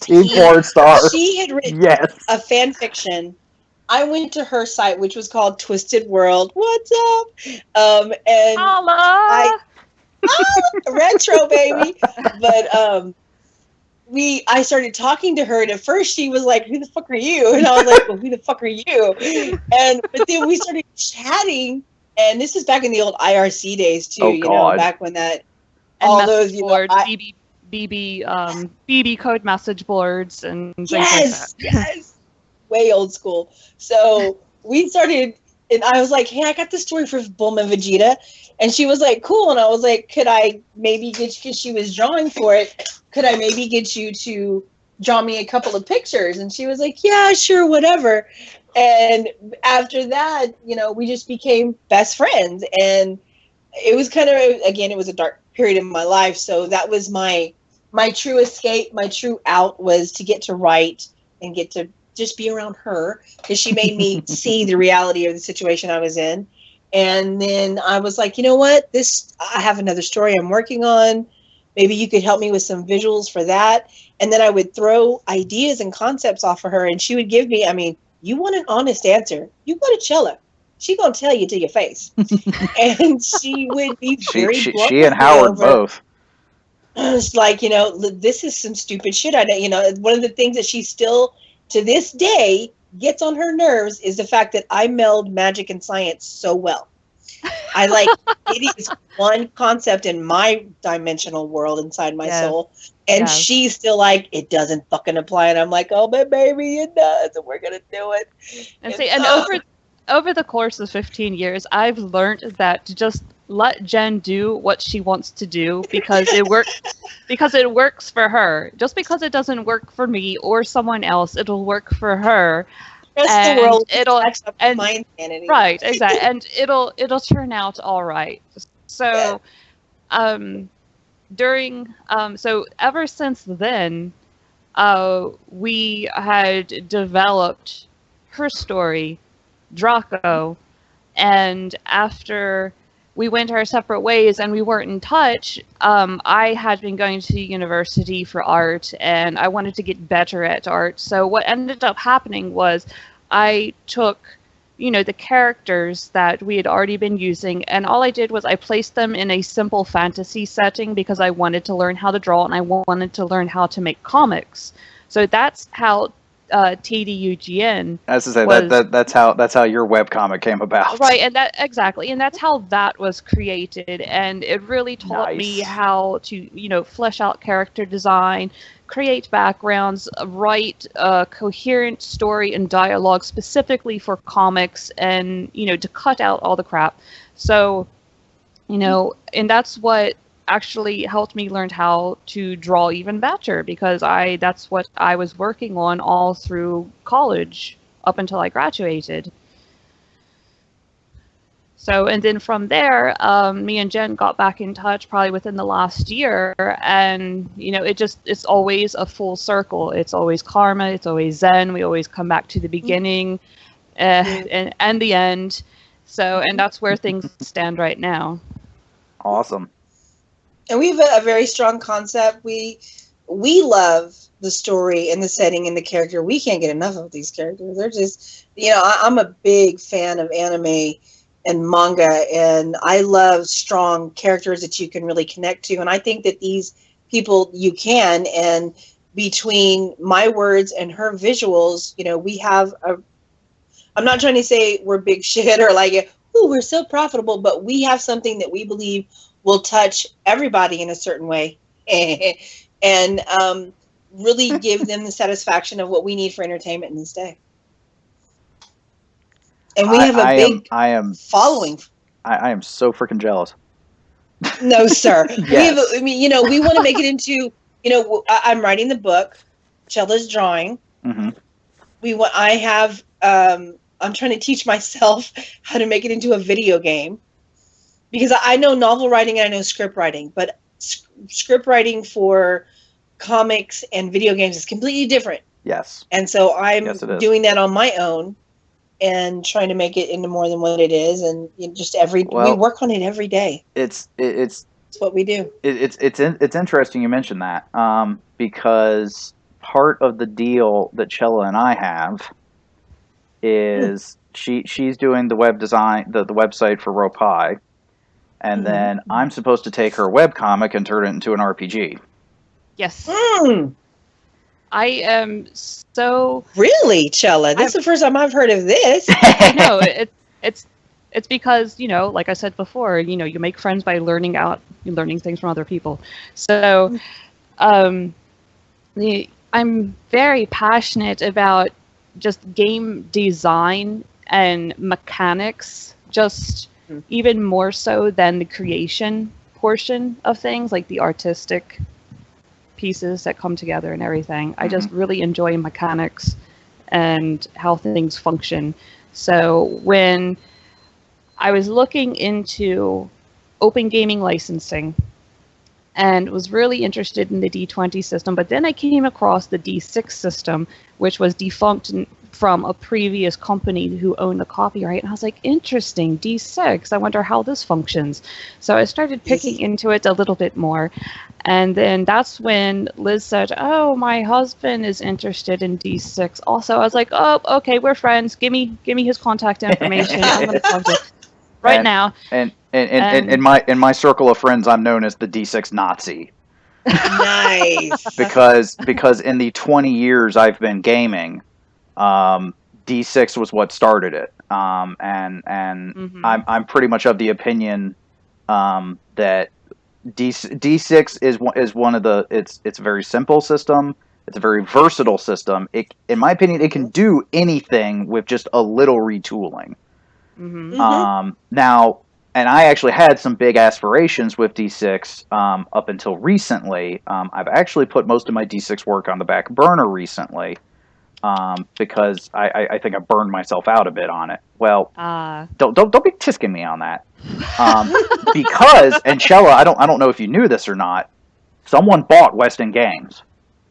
Team Porn Star. She had written a fan fiction. I went to her site, which was called Twisted World. What's up? And Holla! Retro baby. But I started talking to her, and at first she was like, "Who the fuck are you?" And I was like, "Well, who the fuck are you?" But then we started chatting, and this is back in the old IRC days too. You know, back when that all those boards, BB code message boards and things like that. Yes, way old school. So we started, and I was like, "Hey, I got this story for Bulma and Vegeta," and she was like, "Cool." And I was like, "Could I maybe get you?" Because she was drawing for it. Could I maybe get you to draw me a couple of pictures? And she was like, "Yeah, sure, whatever." And after that, you know, we just became best friends, and it was kind of, again, it was a dark period in my life. So that was my true escape, my true out, was to get to write and get to just be around her, because she made me see the reality of the situation I was in. And then I was like, you know what, I have another story I'm working on. Maybe you could help me with some visuals for that. And then I would throw ideas and concepts off of her, and she would give me, I mean, you want an honest answer, you go to Chella. She gonna tell you to your face. And she would be very blunt. She and Howard both. It's like, you know, this is some stupid shit. I know, you know, one of the things that she still, to this day, gets on her nerves is the fact that I meld magic and science so well. I like, it is one concept in my dimensional world inside my soul. And she's still like, it doesn't fucking apply. And I'm like, oh, but baby, it does. And we're going to do it. And over the course of 15 years, I've learned that to just let Jen do what she wants to do because it works for her. Just because it doesn't work for me or someone else, it'll work for her. The world, my insanity. Right, exactly. And it'll turn out all right. So so ever since then, we had developed her story, Draco, and after we went our separate ways and we weren't in touch, I had been going to university for art and I wanted to get better at art. So what ended up happening was I took, you know, the characters that we had already been using, and all I did was I placed them in a simple fantasy setting because I wanted to learn how to draw and I wanted to learn how to make comics. So that's how TDUGN. As I say, that's how your webcomic came about. Right, and that's how that was created, and it really taught me how to, you know, flesh out character design, create backgrounds, write a coherent story and dialogue specifically for comics, and, you know, to cut out all the crap. So, you know, and that's what actually helped me learn how to draw even better, because that's what I was working on all through college up until I graduated. So, and then from there, me and Jen got back in touch probably within the last year, and, you know, it's always a full circle. It's always karma, it's always Zen, we always come back to the beginning and the end. So, and that's where things stand right now. Awesome. And we have a very strong concept. We love the story and the setting and the character. We can't get enough of these characters. They're just, you know, I'm a big fan of anime and manga, and I love strong characters that you can really connect to. And I think that these people you can, and between my words and her visuals, you know, we have I'm not trying to say we're big shit or like, ooh, we're so profitable, but we have something that we believe will touch everybody in a certain way and really give them the satisfaction of what we need for entertainment in this day. And we have a big following. I am so freaking jealous. No, sir. Yes. We want to make it into, I'm writing the book. Chella's drawing. Mm-hmm. I'm trying to teach myself how to make it into a video game, because I know novel writing and I know script writing, but script writing for comics and video games is completely different. Yes. And so I'm doing that on my own and trying to make it into more than what it is. And we work on it every day. It's what we do. It's interesting you mentioned that, because part of the deal that Chella and I have is she's doing the web design, the website for Ropai, and then I'm supposed to take her webcomic and turn it into an RPG. Yes. I am so... Really, Chella? This is the first time I've heard of this. No, it's because, like I said before, you make friends by learning things from other people. So I'm very passionate about just game design and mechanics, just even more so than the creation portion of things, like the artistic pieces that come together and everything. I just really enjoy mechanics and how things function. So when I was looking into open gaming licensing and was really interested in the D20 system, but then I came across the D6 system, which was defunct from a previous company who owned the copyright. And I was like, interesting, D6. I wonder how this functions. So I started picking into it a little bit more. And then that's when Liz said, oh, my husband is interested in D6 also. I was like, oh, okay, we're friends. Give me his contact information. I'm going to talk to him now. And in my circle of friends, I'm known as the D6 Nazi. Nice. because in the 20 years I've been gaming, D6 was what started it. And I'm pretty much of the opinion that D6 is one of the it's a very simple system. It's a very versatile system. In my opinion, it can do anything with just a little retooling. Now, and I actually had some big aspirations with D6 up until recently. I've actually put most of my D6 work on the back burner recently because I think I burned myself out a bit on it. Well, don't be tisking me on that. Because, and Chella, I don't know if you knew this or not, someone bought Weston Games.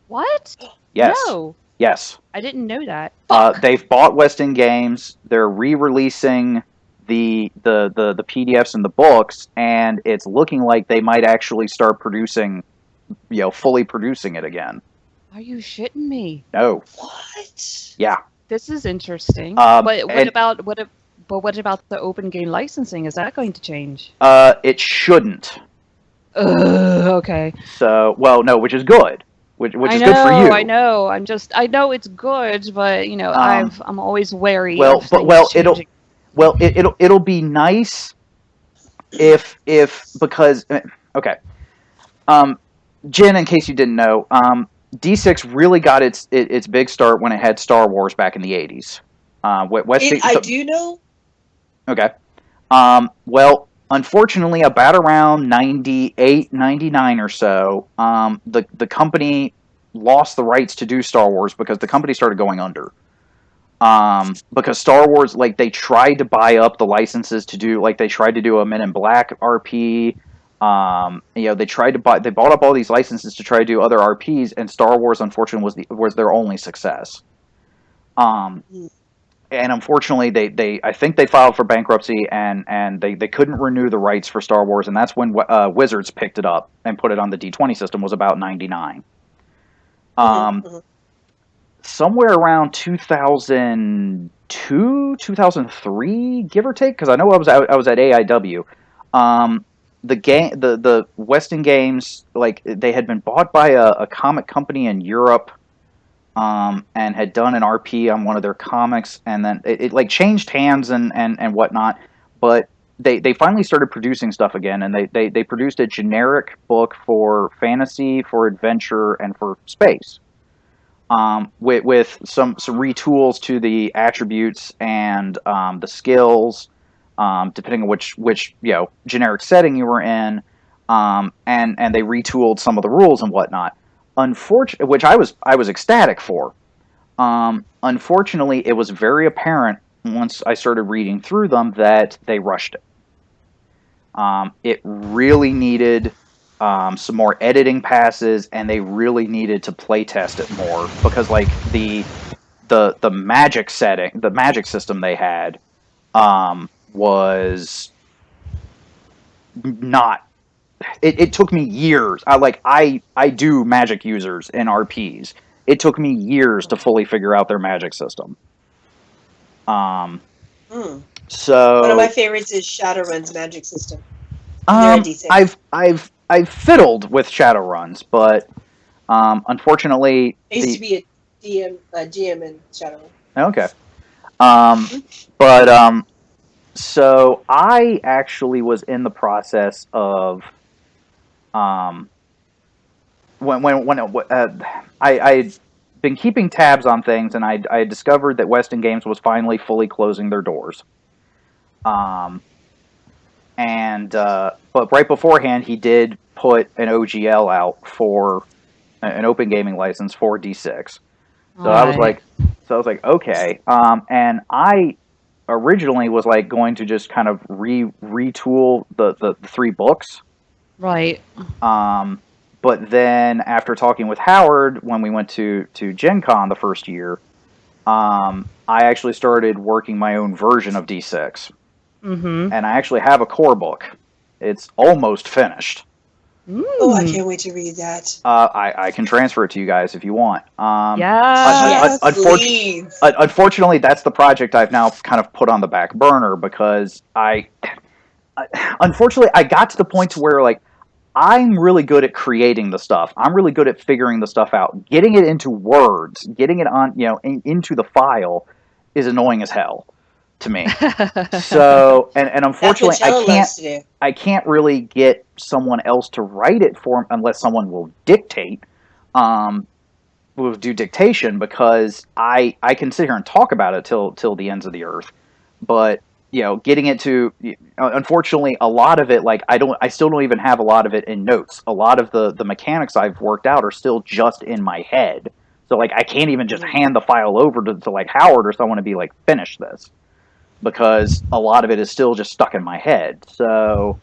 What? Yes. No. Yes. I didn't know that. They've bought Weston Games. They're re-releasing the PDFs and the books, and it's looking like they might actually start producing, fully producing it again. Are you shitting me? No. What? Yeah. This is interesting. But what about the open game licensing? Is that going to change? It shouldn't. Okay. So, no, which is good. Which is good for you. I know. I know it's good, but I'm always wary. It'll be nice if because okay. Jen, in case you didn't know, D6 really got its big start when it had Star Wars back in the 80s. I do know. Okay. Unfortunately, about around 98, 99 or so, the company lost the rights to do Star Wars because the company started going under. Because Star Wars, they tried to buy up the licenses to do, they tried to do a Men in Black RP. They bought up all these licenses to try to do other RPs, and Star Wars, unfortunately, was their only success. And unfortunately, I think they filed for bankruptcy, and they couldn't renew the rights for Star Wars, and that's when Wizards picked it up and put it on the D20 system. Was about 99. Somewhere around 2002, 2003, give or take, because I know I was at AIW. The Weston Games, they had been bought by a comic company in Europe. And had done an RP on one of their comics, and then it changed hands and whatnot. But they finally started producing stuff again, and they produced a generic book for fantasy, for adventure, and for space. With some retools to the attributes and the skills, depending on which generic setting you were in. and they retooled some of the rules and whatnot. Which I was ecstatic for. Unfortunately, it was very apparent once I started reading through them that they rushed it. It really needed some more editing passes, and they really needed to play test it more because, like, the magic setting, the magic system they had was not. It took me years. I do magic users in RPs. It took me years to fully figure out their magic system. So one of my favorites is Shadowrun's magic system. I've fiddled with Shadowruns, but unfortunately, I used to be a GM in Shadowrun. Okay, so I actually was in the process of I'd been keeping tabs on things, and I discovered that Weston Games was finally fully closing their doors. But right beforehand, he did put an OGL out for an open gaming license for D6. So I was like, okay. And I originally was like going to just kind of retool the 3 books. Right. But then after talking with Howard when we went to GenCon the first year, I actually started working my own version of D6. Mm-hmm. And I actually have a core book. It's almost finished. Oh, I can't wait to read that. I can transfer it to you guys if you want. Please. Unfortunately, that's the project I've now kind of put on the back burner because unfortunately, I got to the point to where, like, I'm really good at creating the stuff. I'm really good at figuring the stuff out. Getting it into words, getting it on, into the file is annoying as hell to me. So, and unfortunately, I can't really get someone else to write it for me unless someone will dictate, will do dictation, because I can sit here and talk about it till the ends of the earth, but getting it to, unfortunately, a lot of it, like, I still don't even have a lot of it in notes. A lot of the mechanics I've worked out are still just in my head. So, like, I can't even just hand the file over to like Howard or someone to be like, finish this, because a lot of it is still just stuck in my head. So,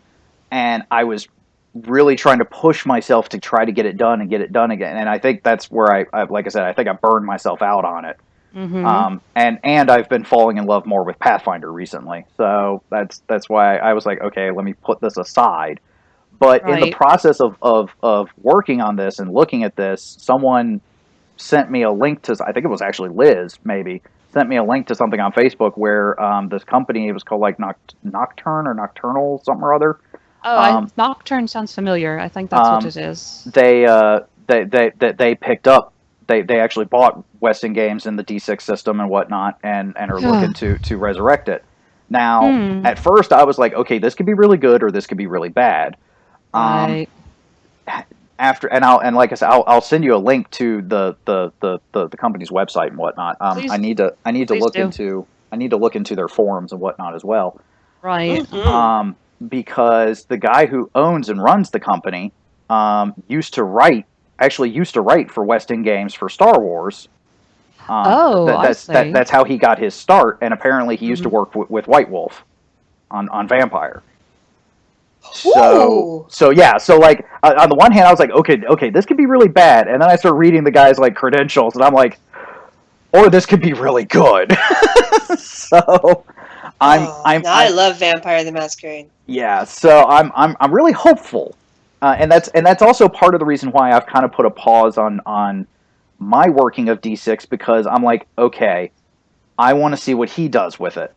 and I was really trying to push myself to try to get it done and get it done again. And I think that's where I like I said, I think I burned myself out on it. Mm-hmm. And I've been falling in love more with Pathfinder recently, so that's why I was like, okay, let me put this aside. But in the process of working on this and looking at this, someone sent me a link to, I think it was actually Liz, maybe, sent me a link to something on Facebook where this company, it was called like Nocturne or Nocturnal something or other. Nocturne sounds familiar. I think that's what it is. They picked up. They actually bought Weston Games in the D6 system and whatnot, and are looking to resurrect it. Now, at first, I was like, okay, this could be really good or this could be really bad. Right. Like I said, I'll send you a link to the company's website and whatnot. I need to look into their forums and whatnot as well. Right. Mm-hmm. Because the guy who owns and runs the company used to write for Weston Games for Star Wars. That's how he got his start, and apparently he used to work with White Wolf on Vampire. So like on the one hand, I was like, okay, this could be really bad, and then I started reading the guy's like credentials, and I'm like, or this could be really good. So I love Vampire the Masquerade. Yeah, so I'm really hopeful. And that's also part of the reason why I've kind of put a pause on my working of D6, because I'm like, okay, I want to see what he does with it.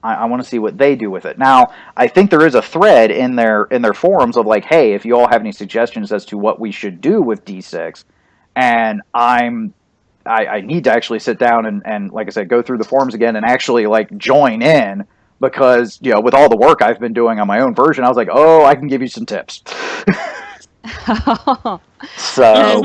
I want to see what they do with it. Now, I think there is a thread in their forums of like, hey, if you all have any suggestions as to what we should do with D6, and I need to actually sit down and like I said, go through the forums again and actually like join in. Because, with all the work I've been doing on my own version, I was like, oh, I can give you some tips. So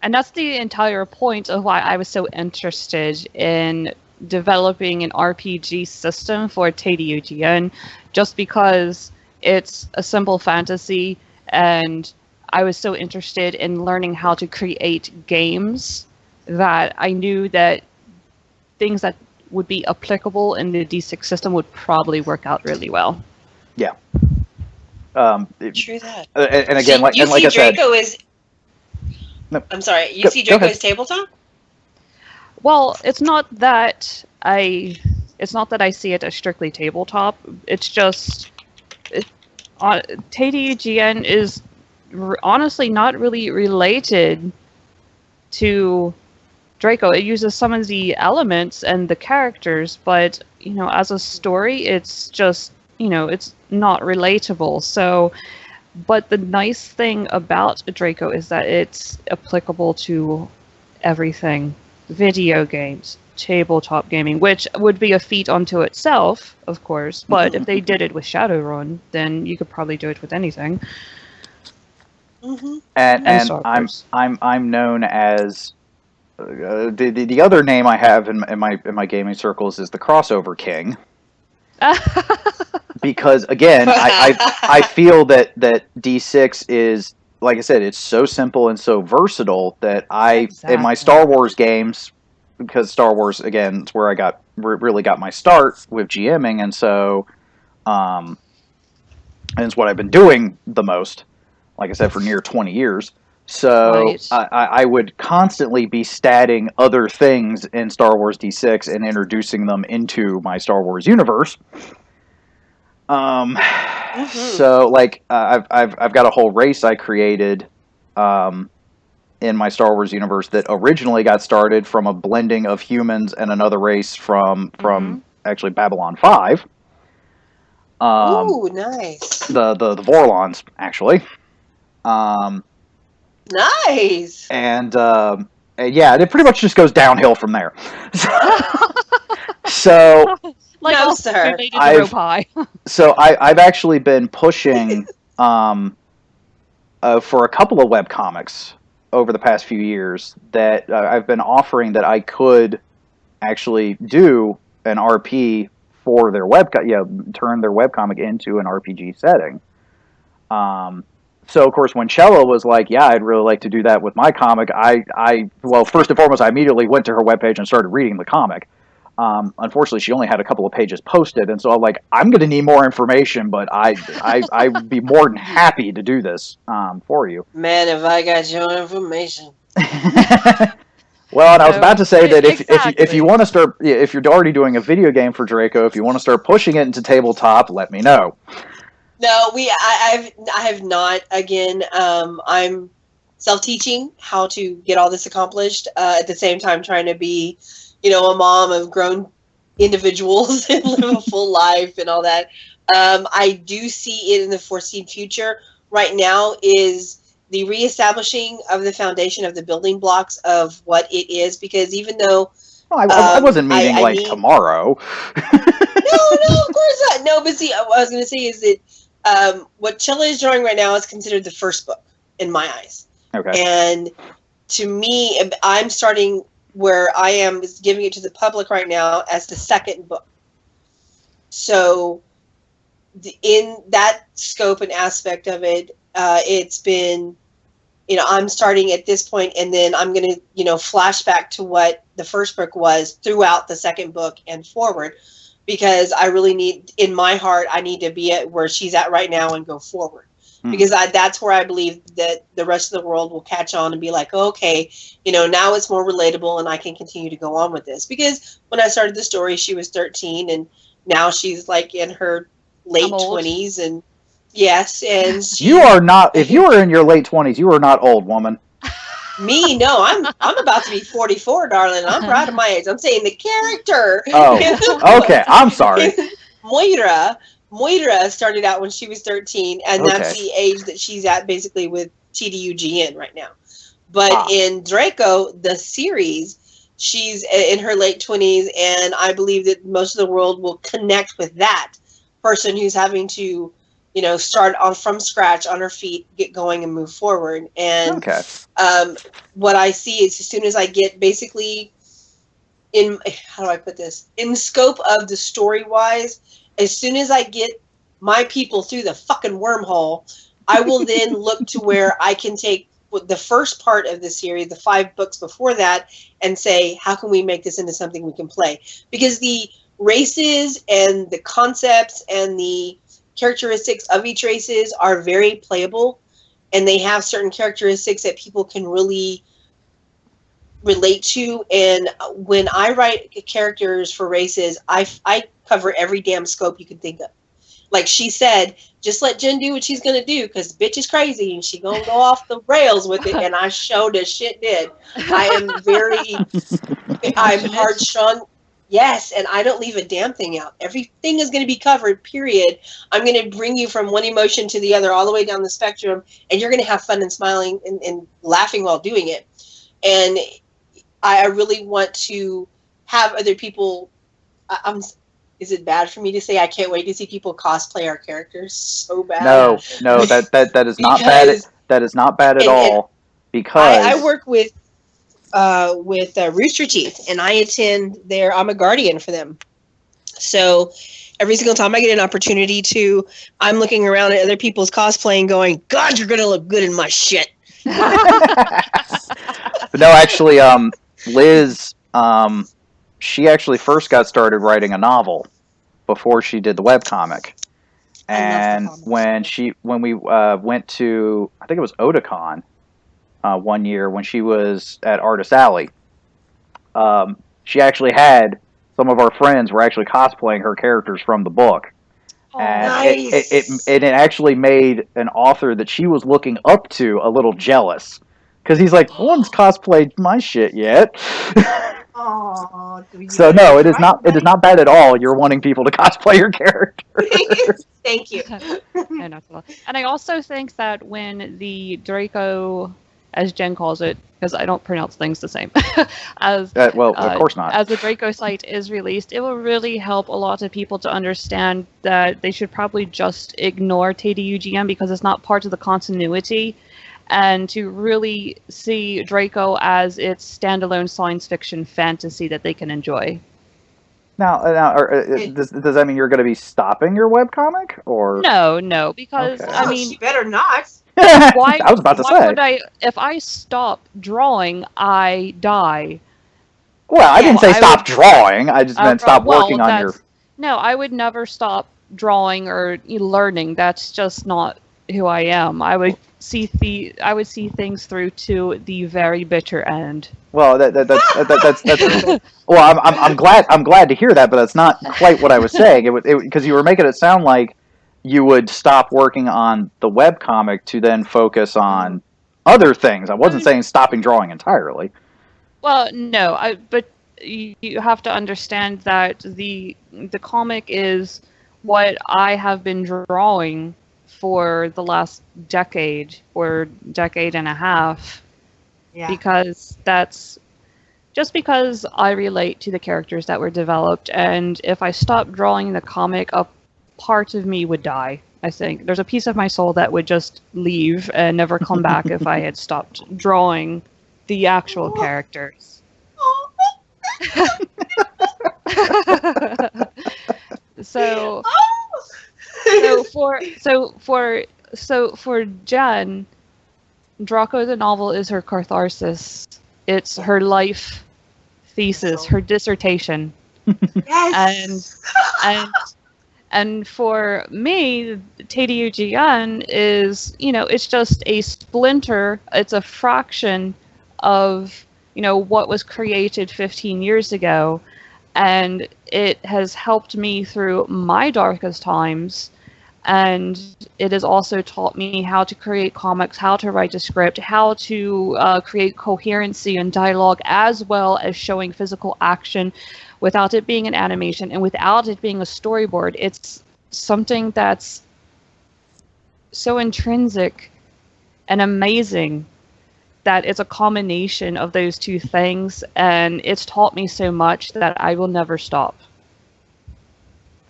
and that's the entire point of why I was so interested in developing an RPG system for TDUGN, just because it's a simple fantasy. And I was so interested in learning how to create games that I knew that things that would be applicable in the D6 system would probably work out really well. Yeah. True that. And again, so like I said, Draco is. No. I'm sorry. You see Draco as tabletop? Well, it's not that I see it as strictly tabletop. It's just TDGN is honestly not really related to Draco. It uses some of the elements and the characters, but as a story, it's just it's not relatable. So, but the nice thing about Draco is that it's applicable to everything: video games, tabletop gaming, which would be a feat unto itself, of course. But if they did it with Shadowrun, then you could probably do it with anything. Mm-hmm. And I'm known as the other name I have in my gaming circles is the Crossover King. Because again, I feel that D6 is, like I said, it's so simple and so versatile that in my Star Wars games, because Star Wars, again, it's where I really got my start with GMing, and so and it's what I've been doing the most, like I said, for near 20 years. So right. I would constantly be statting other things in Star Wars D6 and introducing them into my Star Wars universe. So like I've got a whole race I created in my Star Wars universe that originally got started from a blending of humans and another race from actually Babylon 5. Ooh, nice. The Vorlons, actually. Nice. And yeah, it pretty much just goes downhill from there. So like no, sir. I've actually been pushing for a couple of webcomics over the past few years that I've been offering that I could actually do an RP for their turn their webcomic into an RPG setting. So, of course, when Chella was like, yeah, I'd really like to do that with my comic, well, first and foremost, I immediately went to her webpage and started reading the comic. Unfortunately, she only had a couple of pages posted, and so I'm like, I'm going to need more information, but I would be more than happy to do this for you. Man, if I got your information. Well, and I was about to say that if you want to start, if you're already doing a video game for Draco, if you want to start pushing it into tabletop, let me know. No, I have not. Again, I'm self-teaching how to get all this accomplished. At the same time, trying to be, a mom of grown individuals and live a full life and all that. I do see it in the foreseen future. Right now is the reestablishing of the foundation of the building blocks of what it is, because even though I wasn't meaning tomorrow. No, of course not. No, but see, what I was going to say is that what Chella is drawing right now is considered the first book in my eyes. Okay. And to me, I'm starting where I am is giving it to the public right now as the second book. So in that scope and aspect of it, it's been, I'm starting at this point, and then I'm going to, flash back to what the first book was throughout the second book and forward. Because I really need, in my heart, I need to be at where she's at right now and go forward. Because that's where I believe that the rest of the world will catch on and be like, okay, now it's more relatable and I can continue to go on with this. Because when I started the story, she was 13 and now she's like in her late 20s. And yes, and you are not, if you are in your late 20s, you are not old, woman. Me, no, I'm about to be 44, darling. I'm proud of my age. I'm saying the character. Oh, okay. I'm sorry. Moira started out when she was 13, and that's the age that she's at basically with TDUGN right now. But in Draco, the series, she's in her late 20s, and I believe that most of the world will connect with that person who's having to, start from scratch on her feet, get going and move forward. And what I see is as soon as I get basically in, how do I put this? In the scope of the story wise, as soon as I get my people through the fucking wormhole, I will then look to where I can take the first part of the series, the 5 books before that, and say, how can we make this into something we can play? Because the races and the concepts and the characteristics of each races are very playable, and they have certain characteristics that people can really relate to. And when I write characters for races, I cover every damn scope you can think of. Like she said, just let Jen do what she's gonna do, because bitch is crazy and she gonna go off the rails with it. And I showed as shit did. I'm hard strung. Yes, and I don't leave a damn thing out. Everything is going to be covered, period. I'm going to bring you from one emotion to the other all the way down the spectrum, and you're going to have fun and smiling and laughing while doing it. And I really want to have other people... Is it bad for me to say I can't wait to see people cosplay our characters so bad? No, that is not bad. That is not bad at all. Because I work with Rooster Teeth, and I attend their... I'm a guardian for them. So every single time I get an opportunity to, I'm looking around at other people's cosplay and going, God, you're going to look good in my shit. But no, actually, Liz, she actually first got started writing a novel before she did the webcomic. And when we went to, I think it was Otakon, one year when she was at Artist Alley, she actually had some of our friends were actually cosplaying her characters from the book. Oh, and nice. it actually made an author that she was looking up to a little jealous, because he's like, no one's cosplayed my shit yet. Oh, so no, it is not bad at all. You're wanting people to cosplay your character. Thank you. And I also think that when the Draco, as Jen calls it, because I don't pronounce things the same, of course not. As the Draco site is released, it will really help a lot of people to understand that they should probably just ignore TDUGM because it's not part of the continuity, and to really see Draco as its standalone science fiction fantasy that they can enjoy. Now, does that mean you're going to be stopping your webcomic, or no? Because okay. I mean, she better not. Why? I was about to say. Would if I stop drawing, I die. Well, I didn't say stop drawing. I just meant stop working on your. No, I would never stop drawing or learning. That's just not who I am. I would see things through to the very bitter end. Well, that's well, I'm glad to hear that, but that's not quite what I was saying. Because you were making it sound like you would stop working on the webcomic to then focus on other things. I wasn't saying stopping drawing entirely. Well, no, but you have to understand that the comic is what I have been drawing for the last decade or decade and a half. Yeah. Because I relate to the characters that were developed, and if I stopped drawing the comic, a part of me would die. I think there's a piece of my soul that would just leave and never come back if I had stopped drawing the actual characters. So for Jen, Draco the novel is her catharsis. It's her life thesis, her dissertation. Yes. And for me, TDUGN is, it's just a splinter. It's a fraction of, what was created 15 years ago. And it has helped me through my darkest times. And it has also taught me how to create comics, how to write a script, how to create coherency and dialogue, as well as showing physical action without it being an animation and without it being a storyboard. It's something that's so intrinsic and amazing that it's a combination of those two things, and it's taught me so much that I will never stop.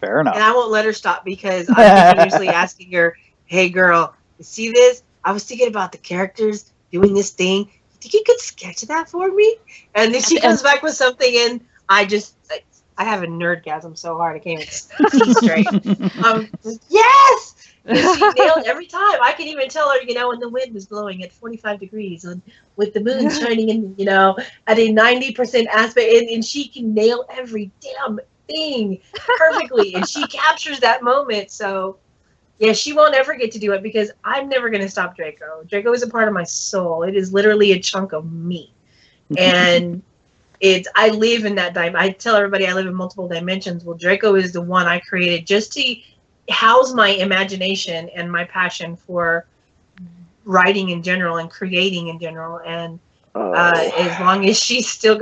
Fair enough. And I won't let her stop because I'm continuously asking her, hey girl, you see this? I was thinking about the characters doing this thing. You think you could sketch that for me? And then she comes back with something, and I just I have a nerdgasm so hard I can't even see straight. Yes! She nailed every time. I could even tell her, when the wind was blowing at 45 degrees and with the moon shining in, at a 90% aspect, and she can nail every damn thing perfectly, and she captures that moment. So, yeah, she won't ever get to do it because I'm never going to stop Draco. Draco is a part of my soul. It is literally a chunk of me. And I live in that I tell everybody I live in multiple dimensions. Well, Draco is the one I created just to house my imagination and my passion for writing in general and creating in general. And as long as she's still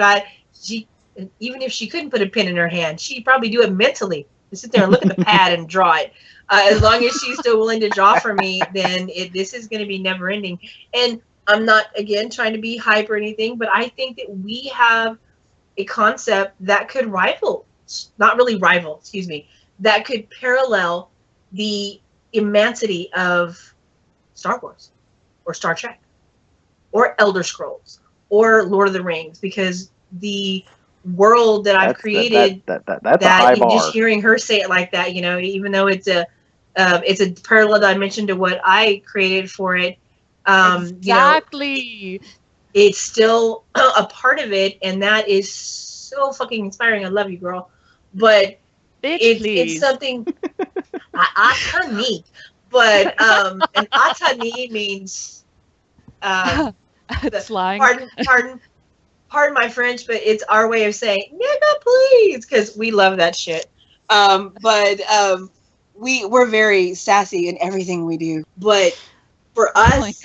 even if she couldn't put a pen in her hand, she'd probably do it mentally. Just sit there and look at the pad and draw it. As long as she's still willing to draw for me, then this is going to be never ending. And I'm not, again, trying to be hype or anything, but I think that we have a concept that could that could parallel the immensity of Star Wars or Star Trek or Elder Scrolls or Lord of the Rings, because the world that I've created, that's a high bar. Just hearing her say it like that, even though it's a parallel dimension to what I created for it. Exactly. It's still a part of it, and that is so fucking inspiring. I love you, girl. But it's something. Atani, but and Atani means slang. Pardon my French, but it's our way of saying "nigga, please," because we love that shit. We're very sassy in everything we do. But for us,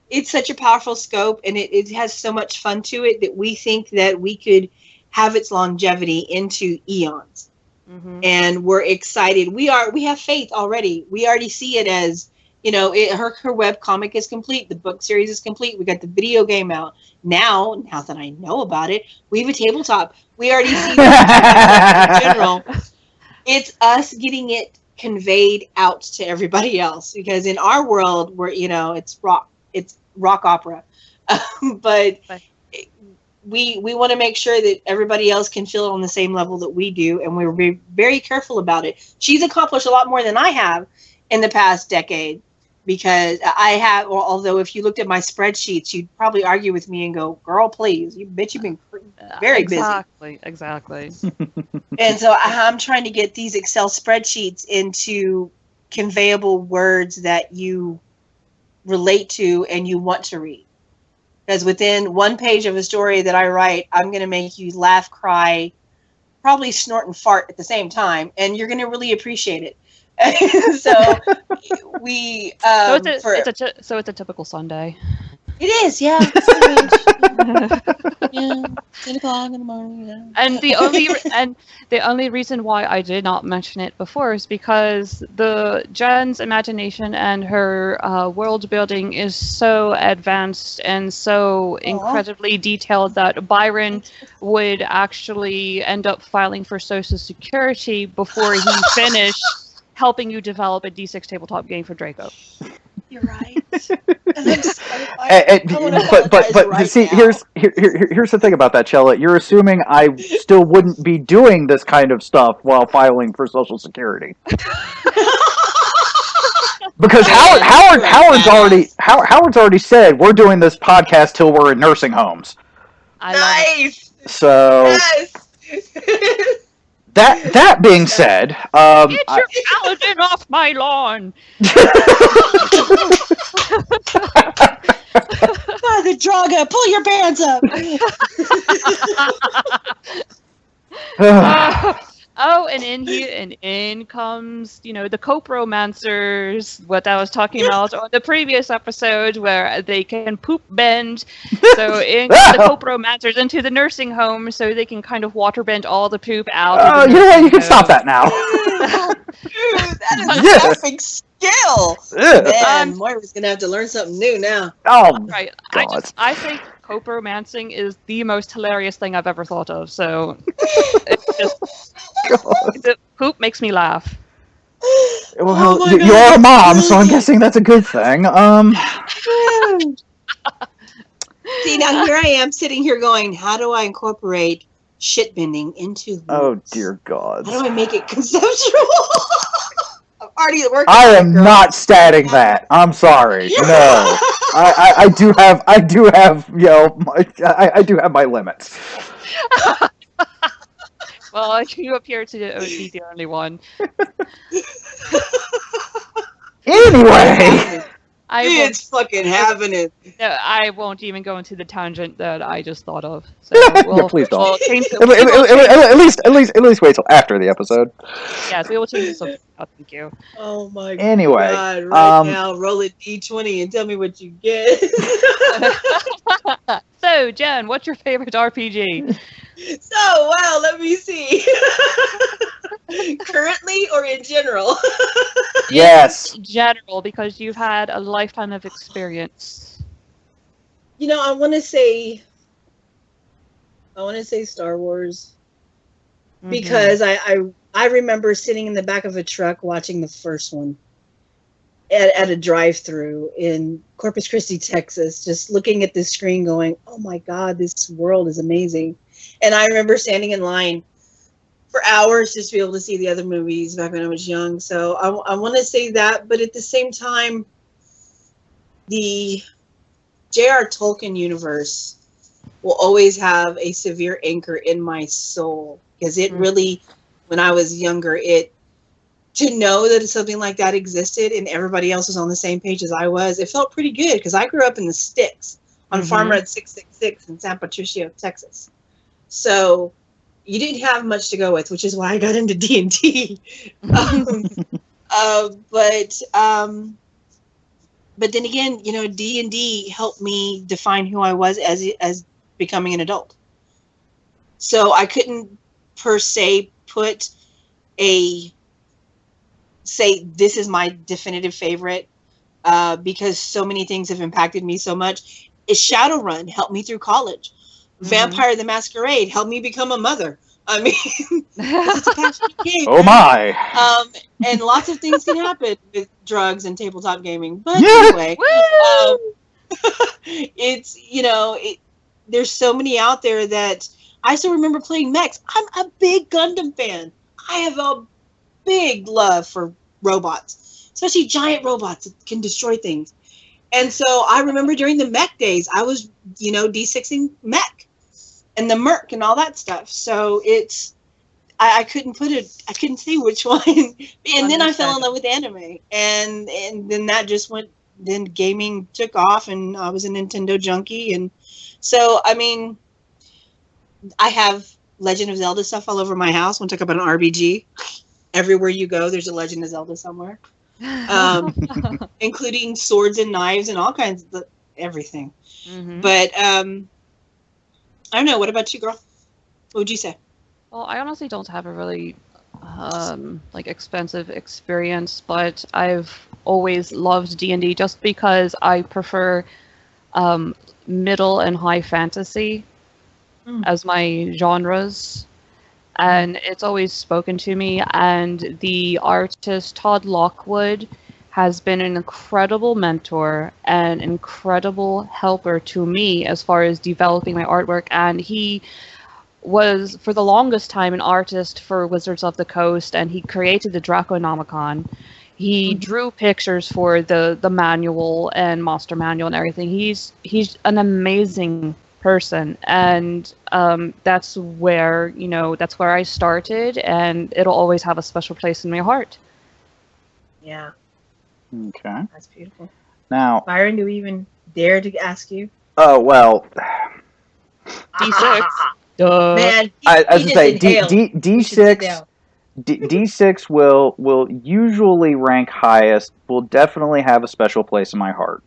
it's such a powerful scope, and it has so much fun to it that we think that we could have its longevity into eons. Mm-hmm. And we're excited. We have faith already. We already see it as, her web comic is complete. The book series is complete. We got the video game out. Now that I know about it, we have a tabletop. We already see that in general. It's us getting it conveyed out to everybody else, because in our world, it's rock opera. But we want to make sure that everybody else can feel it on the same level that we do, and we're very careful about it. She's accomplished a lot more than I have in the past decade, because although if you looked at my spreadsheets, you'd probably argue with me and go, girl, please, you've been very busy. Exactly. And so I'm trying to get these Excel spreadsheets into conveyable words that you relate to and you want to read. Because within one page of a story that I write, I'm going to make you laugh, cry, probably snort and fart at the same time, and you're going to really appreciate it. So it's a typical Sunday. It is, yeah. 10 o'clock in the morning. Yeah. And the only reason why I did not mention it before is because Jen's imagination and her world building is so advanced and so incredibly detailed that Byron would actually end up filing for Social Security before he finished helping you develop a D6 tabletop game for Draco. You're right. But see, here's the thing about that, Chella. You're assuming I still wouldn't be doing this kind of stuff while filing for Social Security. Because Howard's already said we're doing this podcast till we're in nursing homes. Nice. So yes. That being said, get your paladin off my lawn. Father Draga, pull your bands up. And in comes, the copromancers, what I was talking about on the previous episode, where they can poop bend. So in come the copromancers into the nursing home, so they can kind of water bend all the poop out. Oh, yeah, you can stop that now. Dude, that is a perfect skill. Man, Moira's gonna have to learn something new now. Oh, right. I think copromancing is the most hilarious thing I've ever thought of. So it's just poop makes me laugh. Well, you are a mom, so I'm guessing that's a good thing. See, now here I am sitting here going, how do I incorporate shitbending into the Oh woods. dear God! How do I make it conceptual? I'm already working. I am not statting that. I'm sorry. No, I do have I do have my limits. Well, you appear to be the only one. Anyway. It's fucking happening. No, I won't even go into the tangent that I just thought of. So No, please don't. We'll change it. At least wait till after the episode. Yes, we will change the subject. Oh, thank you. Oh my Anyway, God! Right now, roll a d20 and tell me what you get. So, Jen, what's your favorite RPG? So, well, let me see. Currently or in general? Yes. In general, because you've had a lifetime of experience. You know, I want to say Star Wars because I remember sitting in the back of a truck watching the first one at a drive-through in Corpus Christi, Texas, just looking at the screen going, oh my God, this world is amazing. And I remember standing in line for hours just to be able to see the other movies back when I was young. So I want to say that, but at the same time, the J.R. Tolkien universe will always have a severe anchor in my soul because it really, when I was younger, to know that something like that existed and everybody else was on the same page as I was, it felt pretty good because I grew up in the sticks on Farm Road 666 in San Patricio, Texas. So you didn't have much to go with, which is why I got into D&D. But then again, you know, D&D helped me define who I was as becoming an adult. So I couldn't per se say this is my definitive favorite because so many things have impacted me so much. Shadowrun helped me through college. Vampire the Masquerade helped me become a mother. I mean, it's a passionate game. Oh my! And lots of things can happen with drugs and tabletop gaming. But anyway, it's, you know, there's so many out there that I still remember playing mechs. I'm a big Gundam fan. I have a big love for robots, especially giant robots that can destroy things. And so I remember during the mech days, I was, you know, D6ing mech and the Merc and all that stuff. So I couldn't say which one. And then I fell in love with anime. And then that just went, then gaming took off and I was a Nintendo junkie. And so, I mean, I have Legend of Zelda stuff all over my house. Want to talk about an RBG? Everywhere you go, there's a Legend of Zelda somewhere. Including swords and knives and all kinds of everything. But I don't know. What about you, girl? What would you say? Well, I honestly don't have a really like expensive experience, but I've always loved D&D just because I prefer middle and high fantasy as my genres. And it's always spoken to me, and the artist Todd Lockwood has been an incredible mentor and incredible helper to me as far as developing my artwork. And he was, for the longest time, an artist for Wizards of the Coast, and he created the Draconomicon. He drew pictures for the manual and Monster Manual and everything. He's an amazing person, and that's where I started, and it'll always have a special place in my heart. Yeah. Okay. That's beautiful. Now, Byron, do we even dare to ask you? Oh well. D6. Man, I was gonna say D6. D6 will usually rank highest. Will definitely have a special place in my heart.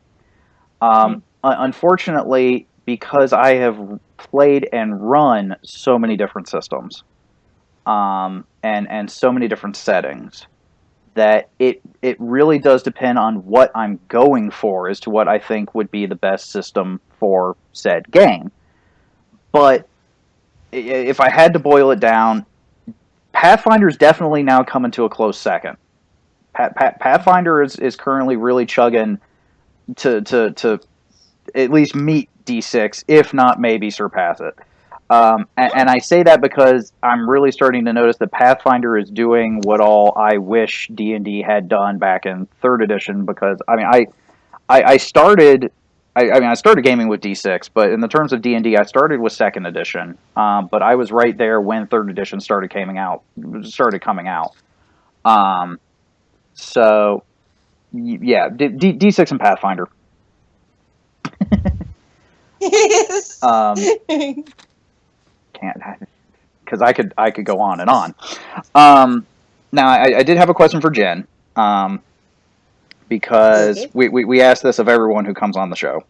Unfortunately, because I have played and run so many different systems, and so many different settings, that it really does depend on what I'm going for as to what I think would be the best system for said game. But if I had to boil it down, Pathfinder's definitely now coming to a close second. Pathfinder is currently really chugging to at least meet D6, if not maybe surpass it. And I say that because I'm really starting to notice that Pathfinder is doing what all I wish D&D had done back in third edition. Because I started. I started gaming with D6, but in the terms of D&D, I started with second edition. But I was right there when third edition started coming out. So yeah, D6 and Pathfinder. Can't, because I could go on and on. Now I did have a question for Jen, because we asked this of everyone who comes on the show,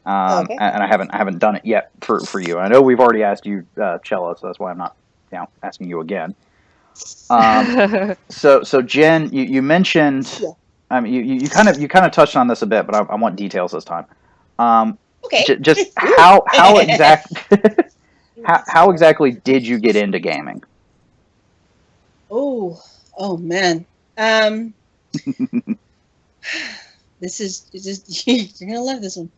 and I haven't done it yet for you. I know we've already asked you, Chella, so that's why I'm not asking you again. So Jen, you mentioned, you kind of touched on this a bit, but I want details this time. Just how how exactly did you get into gaming? Oh man. This is you're gonna love this one.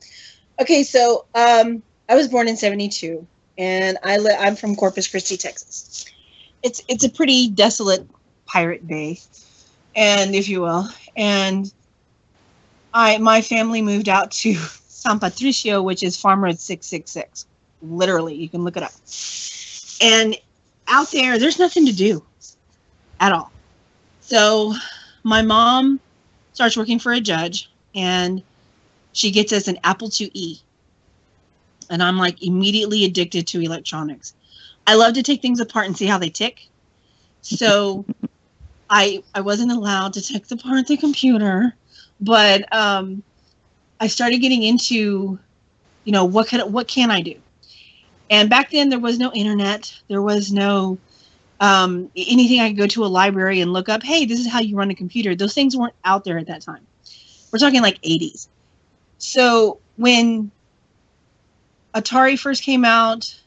Okay, so I was born in '72, and I'm from Corpus Christi, Texas. It's a pretty desolate pirate bay, and if you will, and my family moved out to San Patricio, which is Farm Road 666. Literally, you can look it up. And out there's nothing to do at all. So my mom starts working for a judge, and she gets us an Apple IIe. And I'm like immediately addicted to electronics. I love to take things apart and see how they tick. So I wasn't allowed to take apart the computer, but I started getting into, what can I do? And back then there was no internet. There was no anything I could go to a library and look up, hey, this is how you run a computer. Those things weren't out there at that time. We're talking like 80s. So when Atari first came out,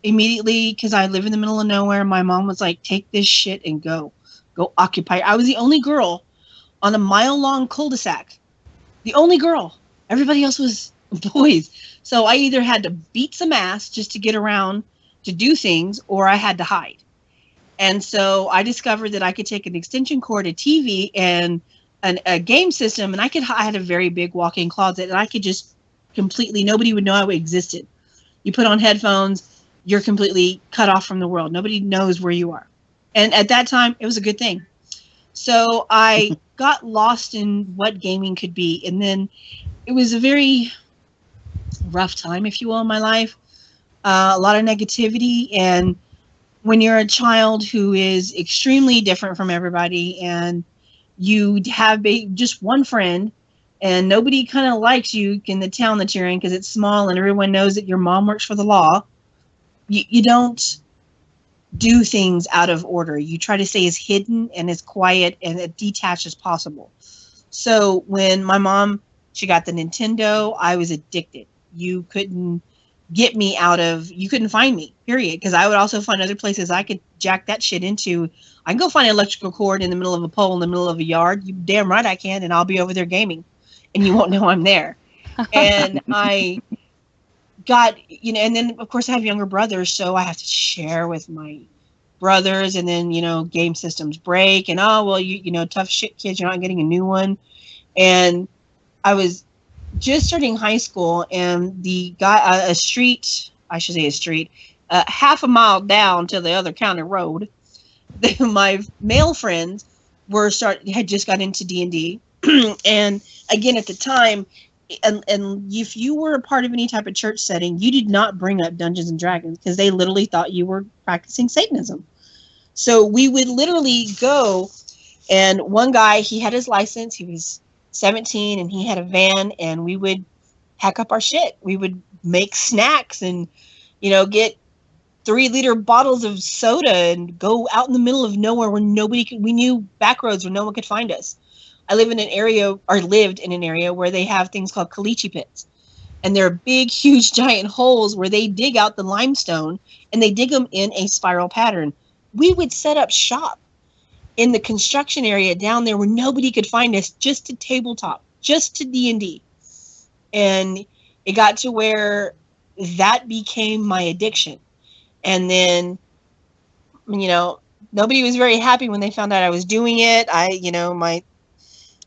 immediately, because I live in the middle of nowhere, my mom was like, take this shit and go occupy. I was the only girl on a mile-long cul-de-sac. The only girl. Everybody else was boys. So I either had to beat some ass just to get around to do things, or I had to hide. And so I discovered that I could take an extension cord, a TV, and a game system, and I had a very big walk-in closet, and I could just completely, nobody would know I existed. You put on headphones, you're completely cut off from the world. Nobody knows where you are. And at that time, it was a good thing. So I got lost in what gaming could be. And then it was a very rough time, if you will, in my life. A lot of negativity. And when you're a child who is extremely different from everybody, and you have just one friend, and nobody kind of likes you in the town that you're in because it's small and everyone knows that your mom works for the law, you don't do things out of order. You try to stay as hidden and as quiet and as detached as possible. So when my mom, she got the Nintendo, I was addicted. You couldn't get me you couldn't find me, period. Because I would also find other places I could jack that shit into. I can go find an electrical cord in the middle of a pole in the middle of a yard. You damn right I can, and I'll be over there gaming. And you won't know I'm there. And I got, and then of course I have younger brothers, so I have to share with my brothers, and then, game systems break, and tough shit, kids, you're not getting a new one. And I was just starting high school, and the guy, a street, half a mile down to the other county road, my male friends had just got into D&D. And again, at the time, and if you were a part of any type of church setting, you did not bring up Dungeons and Dragons because they literally thought you were practicing Satanism. So we would literally go, and one guy, he had his license, he was 17, and he had a van, and we would hack up our shit. We would make snacks and, get 3-liter bottles of soda and go out in the middle of nowhere where we knew back roads where no one could find us. I lived in an area where they have things called caliche pits. And they're big, huge, giant holes where they dig out the limestone and they dig them in a spiral pattern. We would set up shop in the construction area down there where nobody could find us, just to tabletop, just to D&D. And it got to where that became my addiction. And then, nobody was very happy when they found out I was doing it. My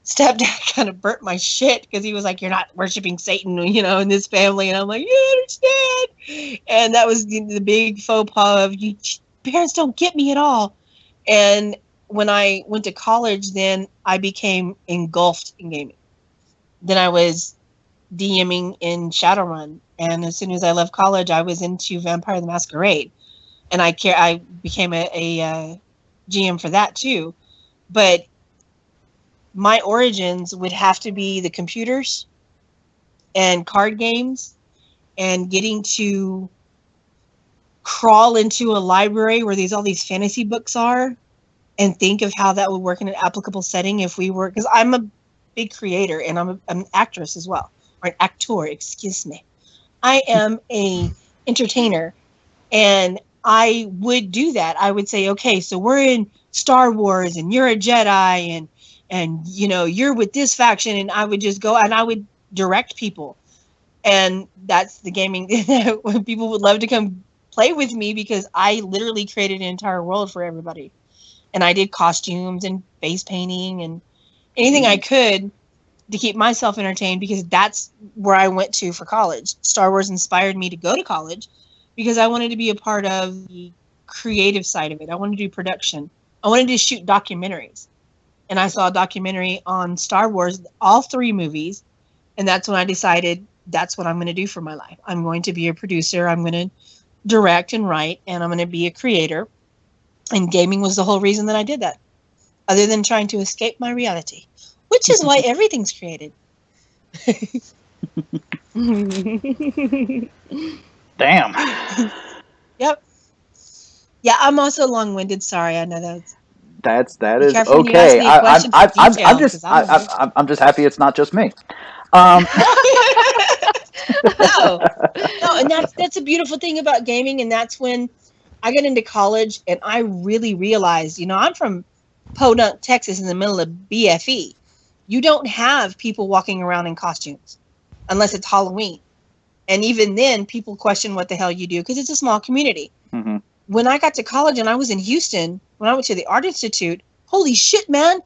stepdad kind of burnt my shit because he was like, "You're not worshiping Satan, in this family." And I'm like, "You understand?" And that was the big faux pas of, you parents don't get me at all. And when I went to college, then I became engulfed in gaming. Then I was DMing in Shadowrun, and as soon as I left college, I was into Vampire the Masquerade, and I became a GM for that too. But my origins would have to be the computers and card games, and getting to crawl into a library where all these fantasy books are, and think of how that would work in an applicable setting if we were, because I'm a big creator and I'm an actress as well, or an actor, excuse me. I am a entertainer, and I would do that. I would say, okay, so we're in Star Wars and you're a Jedi, and you're with this faction, and I would just go and I would direct people. And that's the gaming when people would love to come play with me, because I literally created an entire world for everybody. And I did costumes and face painting and anything I could to keep myself entertained, because that's where I went to for college. Star Wars inspired me to go to college because I wanted to be a part of the creative side of it. I wanted to do production. I wanted to shoot documentaries. And I saw a documentary on Star Wars, all 3 movies. And that's when I decided that's what I'm going to do for my life. I'm going to be a producer. I'm going to direct and write, and I'm going to be a creator. And gaming was the whole reason that I did that, other than trying to escape my reality, which is why everything's created. Damn. Yep. Yeah, I'm also long-winded. Sorry, I know that. That is okay. I'm just happy it's not just me. No, and that's a beautiful thing about gaming, and that's when I got into college and I really realized, I'm from Podunk, Texas, in the middle of BFE. You don't have people walking around in costumes unless it's Halloween. And even then, people question what the hell you do, because it's a small community. Mm-hmm. When I got to college and I was in Houston, when I went to the Art Institute, holy shit, man,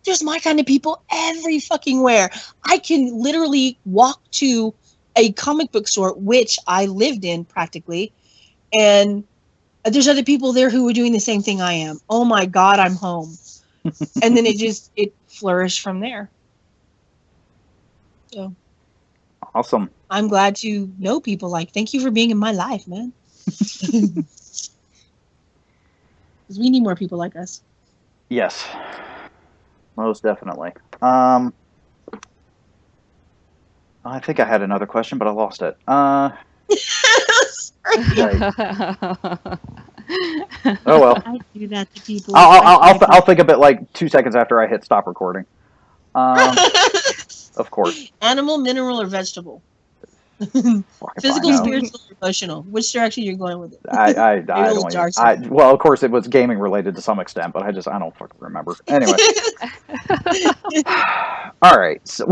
there's my kind of people every fucking where. I can literally walk to a comic book store, which I lived in practically, and there's other people there who are doing the same thing I am. Oh my God, I'm home. And then it flourished from there. So awesome. I'm glad to know people. Thank you for being in my life, man. Because we need more people like us. Yes, most definitely. I think I had another question, but I lost it. Oh well. I do that to people. I'll think of it like 2 seconds after I hit stop recording. Of course. Animal, mineral, or vegetable? Physical, spiritual, or emotional? Which direction you're going with it? I don't even, well, of course, it was gaming related to some extent, but I don't fucking remember. Anyway. All right. So,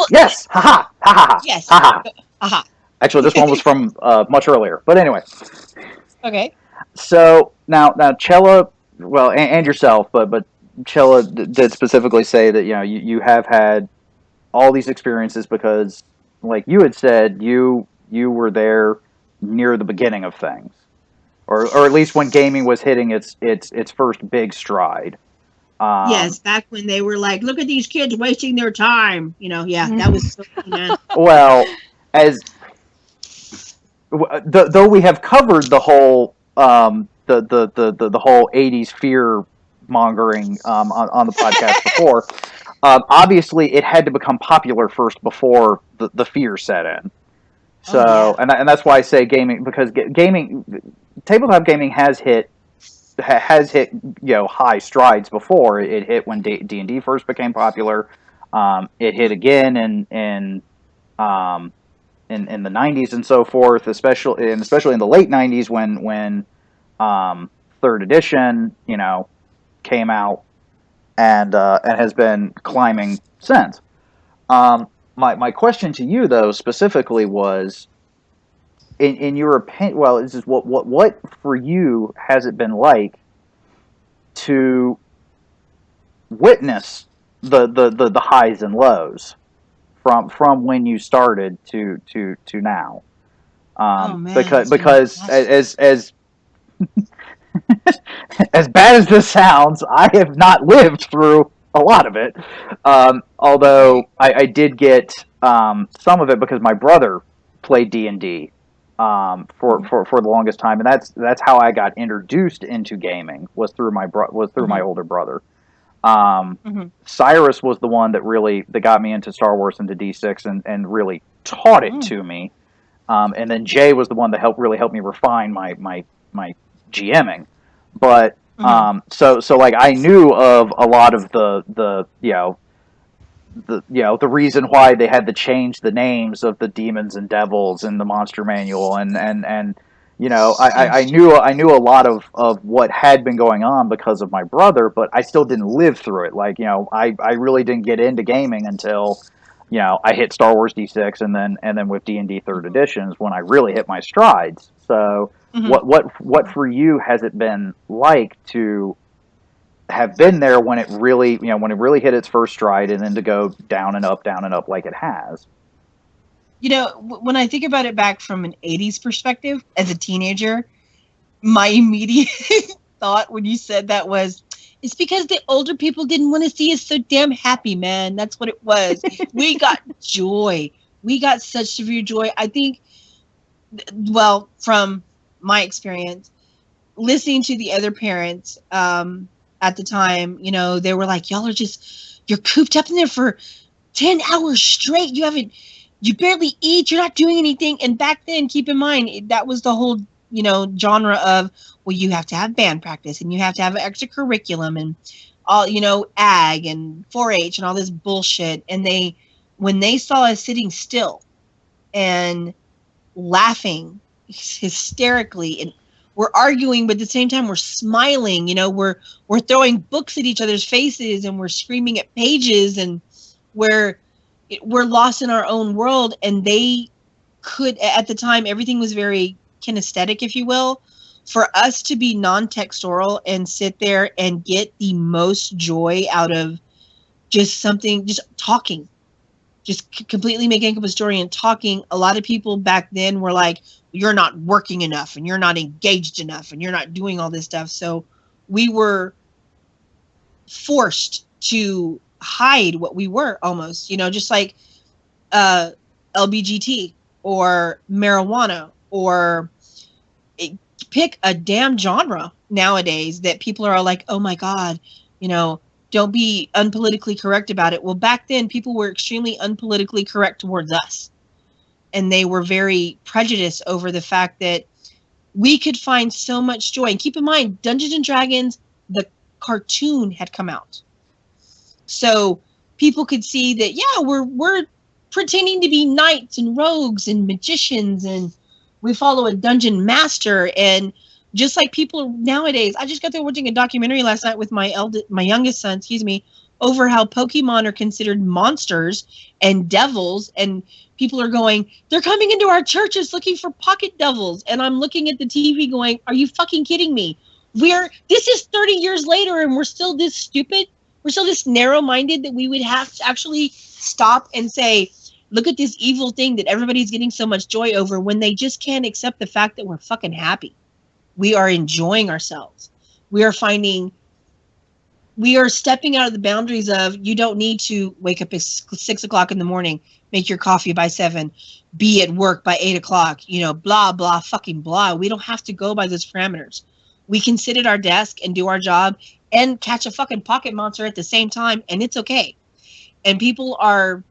yes. Ha ha. Yes. Ha ha. Actually, this one was from much earlier, but anyway. Okay. So now Chella, well, and yourself, but Chella did specifically say that you have had all these experiences because, like you had said, you were there near the beginning of things, or at least when gaming was hitting its first big stride. Yes, back when they were like, "Look at these kids wasting their time." That was so cool, man. Well, though we have covered the whole the whole '80s fear mongering on the podcast before. Obviously, it had to become popular first before the fear set in. So, and that's why I say gaming, because tabletop gaming has hit high strides before. It hit when D&D first became popular. It hit again in the '90s and so forth, especially in the late '90s when third edition came out. And has been climbing since. My question to you, though, specifically was, in your opinion, well, this is what for you has it been like to witness the highs and lows from when you started to now? Oh man, Because as bad as this sounds, I have not lived through a lot of it. Although I did get some of it because my brother played D&D for the longest time, and that's how I got introduced into gaming was through my older brother. Cyrus was the one that got me into Star Wars and to D6 and really taught it to me. And then Jay was the one that really helped me refine my GMing. But so like I knew of a lot of the reason why they had to change the names of the demons and devils in the monster manual, and I knew a lot of what had been going on because of my brother, but I still didn't live through it. Like I really didn't get into gaming until I hit Star Wars D6, and then with D&D third editions when I really hit my strides. So what for you has it been like to have been there when it really hit its first stride, and then to go down and up like it has? When I think about it back from an 80s perspective as a teenager, my immediate thought when you said that was, it's because the older people didn't want to see us so damn happy, man. That's what it was. We got joy. We got such severe joy. I think, well, from my experience, listening to the other parents at the time, they were like, y'all are you're cooped up in there for 10 hours straight. You barely eat. You're not doing anything. And back then, keep in mind, that was the whole, genre of, well, you have to have band practice and you have to have an extracurriculum and all, ag and 4-H and all this bullshit. And when they saw us sitting still and laughing hysterically, and we're arguing, but at the same time we're smiling, we're throwing books at each other's faces and we're screaming at pages, and we're lost in our own world. And they could, at the time, everything was very kinesthetic, if you will. For us to be non-textural and sit there and get the most joy out of just talking, just completely making up a story and talking. A lot of people back then were like, you're not working enough and you're not engaged enough and you're not doing all this stuff. So we were forced to hide what we were, almost, just like LBGT or marijuana, or pick a damn genre nowadays that people are like, oh my God, don't be unpolitically correct about it. Well, back then people were extremely unpolitically correct towards us. And they were very prejudiced over the fact that we could find so much joy. And keep in mind, Dungeons and Dragons, the cartoon had come out. So people could see that, yeah, we're pretending to be knights and rogues and magicians, and we follow a dungeon master. And just like people nowadays, I just got there watching a documentary last night with my youngest son, over how Pokemon are considered monsters and devils, and people are going, they're coming into our churches looking for pocket devils. And I'm looking at the TV going, are you fucking kidding me? This is 30 years later and we're still this stupid. We're still this narrow-minded that we would have to actually stop and say, look at this evil thing that everybody's getting so much joy over, when they just can't accept the fact that we're fucking happy. We are enjoying ourselves. We are stepping out of the boundaries of, you don't need to wake up at 6 o'clock in the morning, make your coffee by 7, be at work by 8 o'clock, blah, blah, fucking blah. We don't have to go by those parameters. We can sit at our desk and do our job and catch a fucking pocket monster at the same time, and it's okay. And people are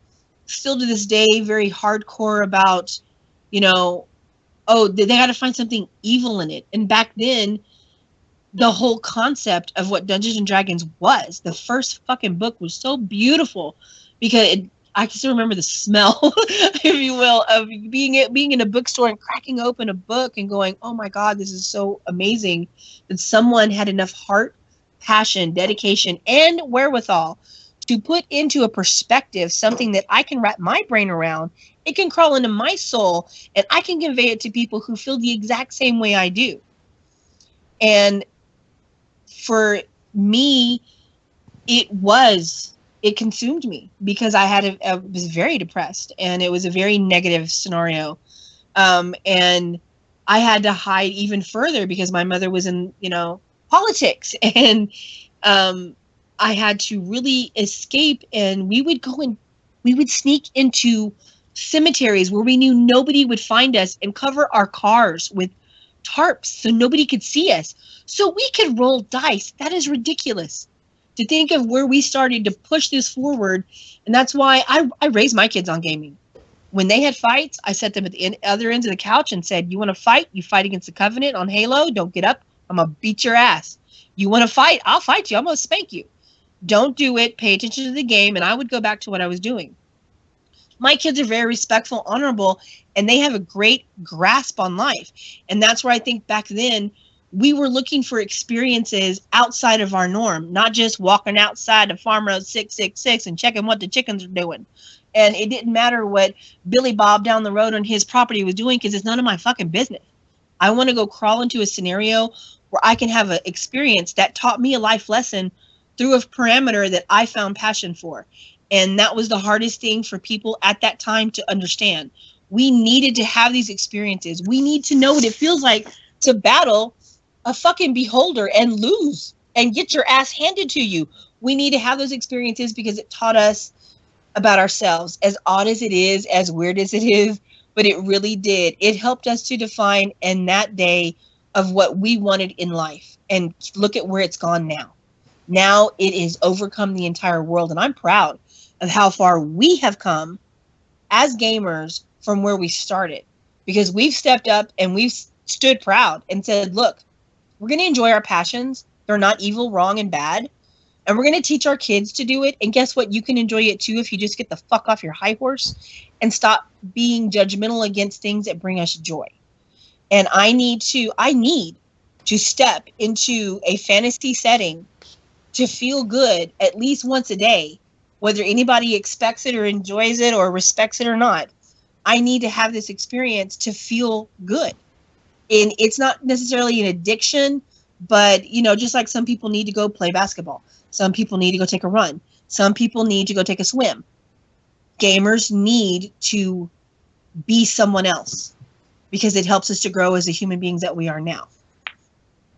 still to this day very hardcore about, oh, they got to find something evil in it. And back then, the whole concept of what Dungeons and Dragons was, the first fucking book, was so beautiful because I can still remember the smell, if you will, of being in a bookstore and cracking open a book and going, oh my God, this is so amazing that someone had enough heart, passion, dedication, and wherewithal to put into a perspective something that I can wrap my brain around It can crawl into my soul, and I can convey it to people who feel the exact same way I do. And for me, it consumed me because I was very depressed, and it was a very negative scenario. And I had to hide even further because my mother was in, politics, and I had to really escape. And we would sneak into cemeteries where we knew nobody would find us and cover our cars with tarps so nobody could see us, so we could roll dice. That is ridiculous to think of where we started to push this forward. And that's why I raised my kids on gaming. When they had fights, I set them at the other ends of the couch and said, you want to fight? You fight against the Covenant on Halo. Don't get up. I'm going to beat your ass. You want to fight? I'll fight you. I'm going to spank you. Don't do it. Pay attention to the game. And I would go back to what I was doing. My kids are very respectful, honorable, and they have a great grasp on life. And that's where I think back then we were looking for experiences outside of our norm, not just walking outside of Farm Road 666 and checking what the chickens are doing. And it didn't matter what Billy Bob down the road on his property was doing, because it's none of my fucking business. I want to go crawl into a scenario where I can have an experience that taught me a life lesson through a parameter that I found passion for. And that was the hardest thing for people at that time to understand. We needed to have these experiences. We need to know what it feels like to battle a fucking beholder and lose and get your ass handed to you. We need to have those experiences because it taught us about ourselves, as odd as it is, as weird as it is, but it really did. It helped us to define in that day of what we wanted in life, and look at where it's gone now. Now it is overcome the entire world, and I'm proud of how far we have come as gamers from where we started, because we've stepped up and we've stood proud and said, look, we're going to enjoy our passions. They're not evil, wrong, and bad. And we're going to teach our kids to do it. And guess what? You can enjoy it too if you just get the fuck off your high horse and stop being judgmental against things that bring us joy. And I need to step into a fantasy setting to feel good at least once a day, whether anybody expects it or enjoys it or respects it or not. I need to have this experience to feel good. And it's not necessarily an addiction, but, just like some people need to go play basketball. Some people need to go take a run. Some people need to go take a swim. Gamers need to be someone else because it helps us to grow as the human beings that we are now.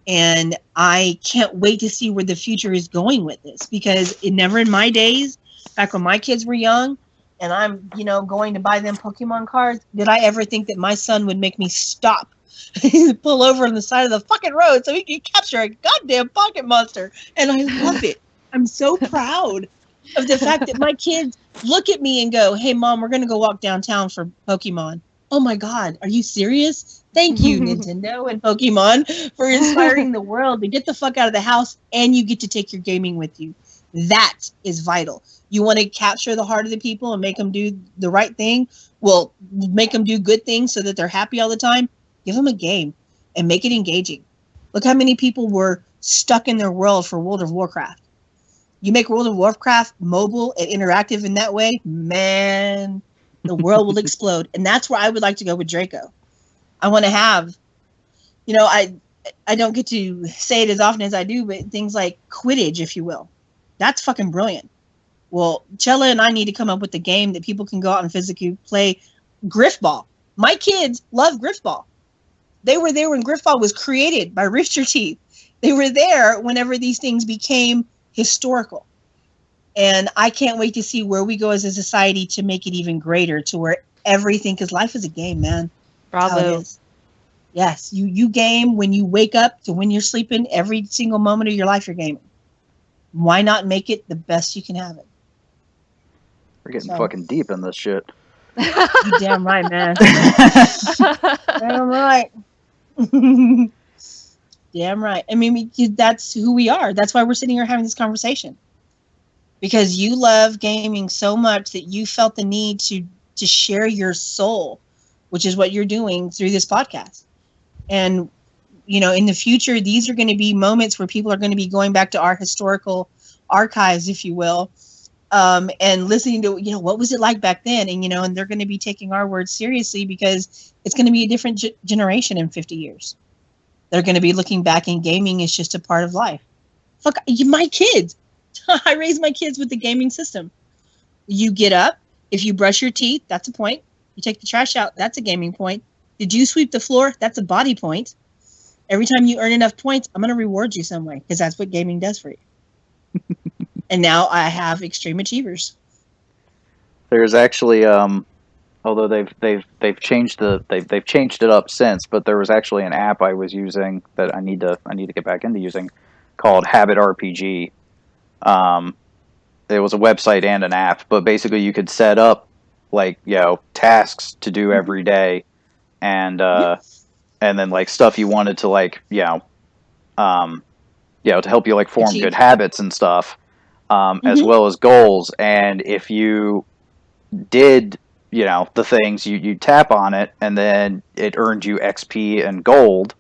And I can't wait to see where the future is going with this, because it never in my days, back when my kids were young and I'm, going to buy them Pokemon cards, did I ever think that my son would make me stop, pull over on the side of the fucking road so he can capture a goddamn pocket monster. And I love it. I'm so proud of the fact that my kids look at me and go, hey, Mom, we're going to go walk downtown for Pokemon. Oh, my God. Are you serious? Thank you, Nintendo and Pokemon, for inspiring the world to get the fuck out of the house, and you get to take your gaming with you. That is vital. You want to capture the heart of the people and make them do the right thing? Well, make them do good things so that they're happy all the time. Give them a game and make it engaging. Look how many people were stuck in their world for World of Warcraft. You make World of Warcraft mobile and interactive in that way, man, the world will explode. And that's where I would like to go with Draco. I want to have, I don't get to say it as often as I do, but things like Quidditch, if you will. That's fucking brilliant. Well, Chella and I need to come up with a game that people can go out and physically play. Griffball. My kids love Griffball. They were there when Griffball was created by Rooster Teeth. They were there whenever these things became historical. And I can't wait to see where we go as a society to make it even greater, to where everything, because life is a game, man. Bravo. Yes, you game when you wake up to when you're sleeping. Every single moment of your life, you're gaming. Why not make it the best you can have it? We're getting fucking deep in this shit. You damn right, man. Damn right. Damn right. I mean, that's who we are. That's why we're sitting here having this conversation. Because you love gaming so much that you felt the need to share your soul, which is what you're doing through this podcast. And, in the future, these are going to be moments where people are going to be going back to our historical archives, if you will, and listening to, what was it like back then? And, and they're going to be taking our words seriously because it's going to be a different generation in 50 years. They're going to be looking back, and gaming is just a part of life. Fuck, my kids. I raised my kids with the gaming system. You get up. If you brush your teeth, that's a point. You take the trash out, that's a gaming point. Did you sweep the floor? That's a body point. Every time you earn enough points, I'm going to reward you some way because that's what gaming does for you. And now I have extreme achievers. There's actually, although they've changed they've changed it up since, but there was actually an app I was using that I need to get back into using, called Habit RPG. It was a website and an app, but basically you could set up tasks to do every day, and then stuff you wanted to to help you form good habits and stuff, as well as goals. And if you did the things, you tap on it, and then it earned you XP and gold.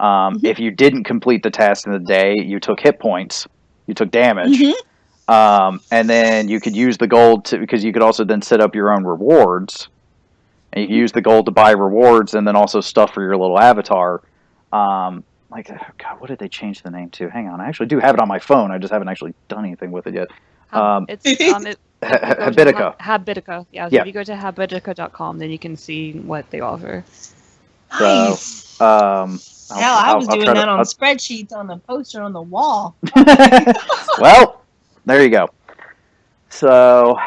If you didn't complete the task in the day, you took hit points, you took damage. And then you could use the gold because you could also then set up your own rewards, and you could use the gold to buy rewards and then also stuff for your little avatar. God, what did they change the name to? Hang on, I actually do have it on my phone. I just haven't actually done anything with it yet. Habitica. Habitica. Yeah. So if you go to habitica.com, then you can see what they offer. Nice. I was doing that on spreadsheets on the poster on the wall. Well, there you go. So,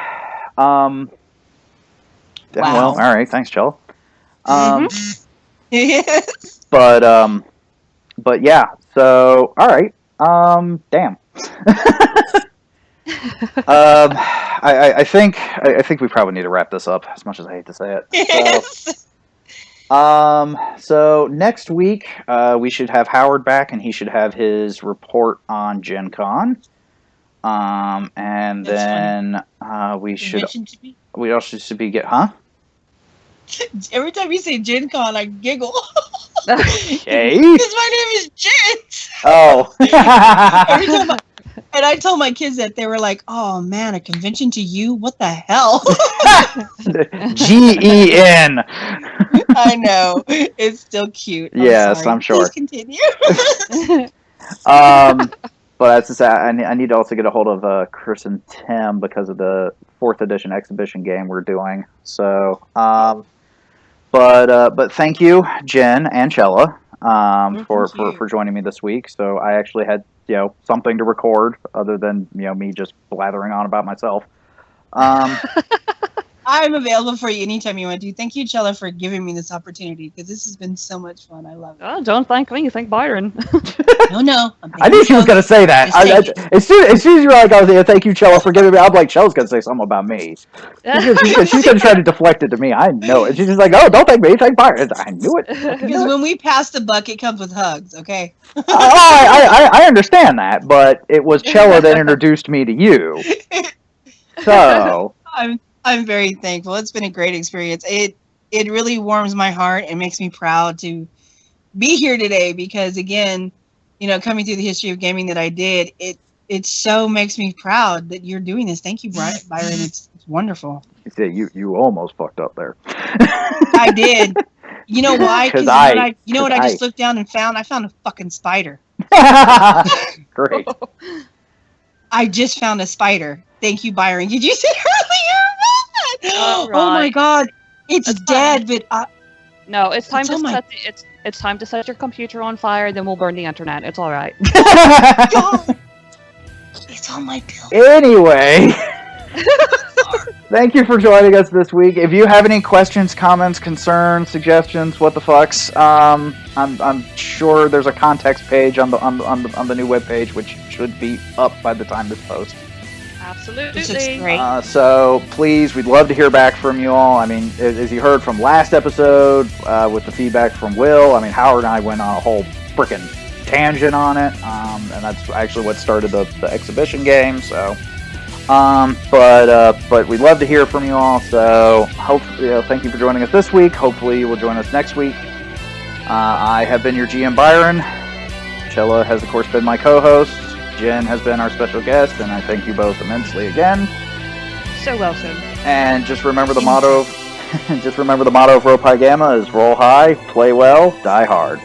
Wow. Well, all right. Thanks, Chella. Yes. But yeah. So, all right. Damn. I think we probably need to wrap this up, as much as I hate to say it. Yes. So next week, we should have Howard back, and he should have his report on GenCon. And then we also should be Every time you say GenCon, I giggle. Okay. Because my name is Jen. Oh. Every time and I told my kids that, they were like, "Oh man, a convention to you? What the hell?" GEN. I know. It's still cute. Yes, I'm sure. Please continue. But as I say, I need to also get a hold of Chris and Tim because of the 4th edition exhibition game we're doing. So, but thank you, Jen and Chella, for joining me this week. So I actually had something to record other than me just blathering on about myself. I'm available for you anytime you want to. Thank you, Chella, for giving me this opportunity, because this has been so much fun. I love it. Oh, don't thank me. Thank Byron. No. I knew she was going to say that. As soon as you were like, I was like, thank you, Chella, for giving me, I'm like, Chella's going to say something about me. She's going to try to deflect it to me. I know it. She's just like, oh, don't thank me. Thank Byron. I knew it. Because when we pass the buck, it comes with hugs, okay? I understand that, but it was Chella that introduced me to you. So... I'm very thankful. It's been a great experience. It really warms my heart and makes me proud to be here today, because again, coming through the history of gaming that I did, it so makes me proud that you're doing this. Thank you, Byron. It's wonderful. You almost fucked up there. I did. You know why? Because I just looked down and found? I found a fucking spider. Great. I just found a spider. Thank you, Byron. Did you say earlier? Right. Oh my God, it's dead. But no, it's time it's time to set your computer on fire. Then we'll burn the internet. It's all right. It's on my bill. Anyway, thank you for joining us this week. If you have any questions, comments, concerns, suggestions, what the fucks, I'm sure there's a context page on the new webpage, which should be up by the time this posts. Absolutely. This is great. So please, we'd love to hear back from you all. I mean, as you heard from last episode, with the feedback from Will, I mean, Howard and I went on a whole frickin' tangent on it, and that's actually what started the exhibition game. So, but we'd love to hear from you all. So, thank you for joining us this week. Hopefully, you will join us next week. I have been your GM Byron. Chella has, of course, been my co-host. Jen has been our special guest, and I thank you both immensely again. so welcome. And just remember the motto. Just remember the motto of Ropai Gamma is roll high, play well, die hard.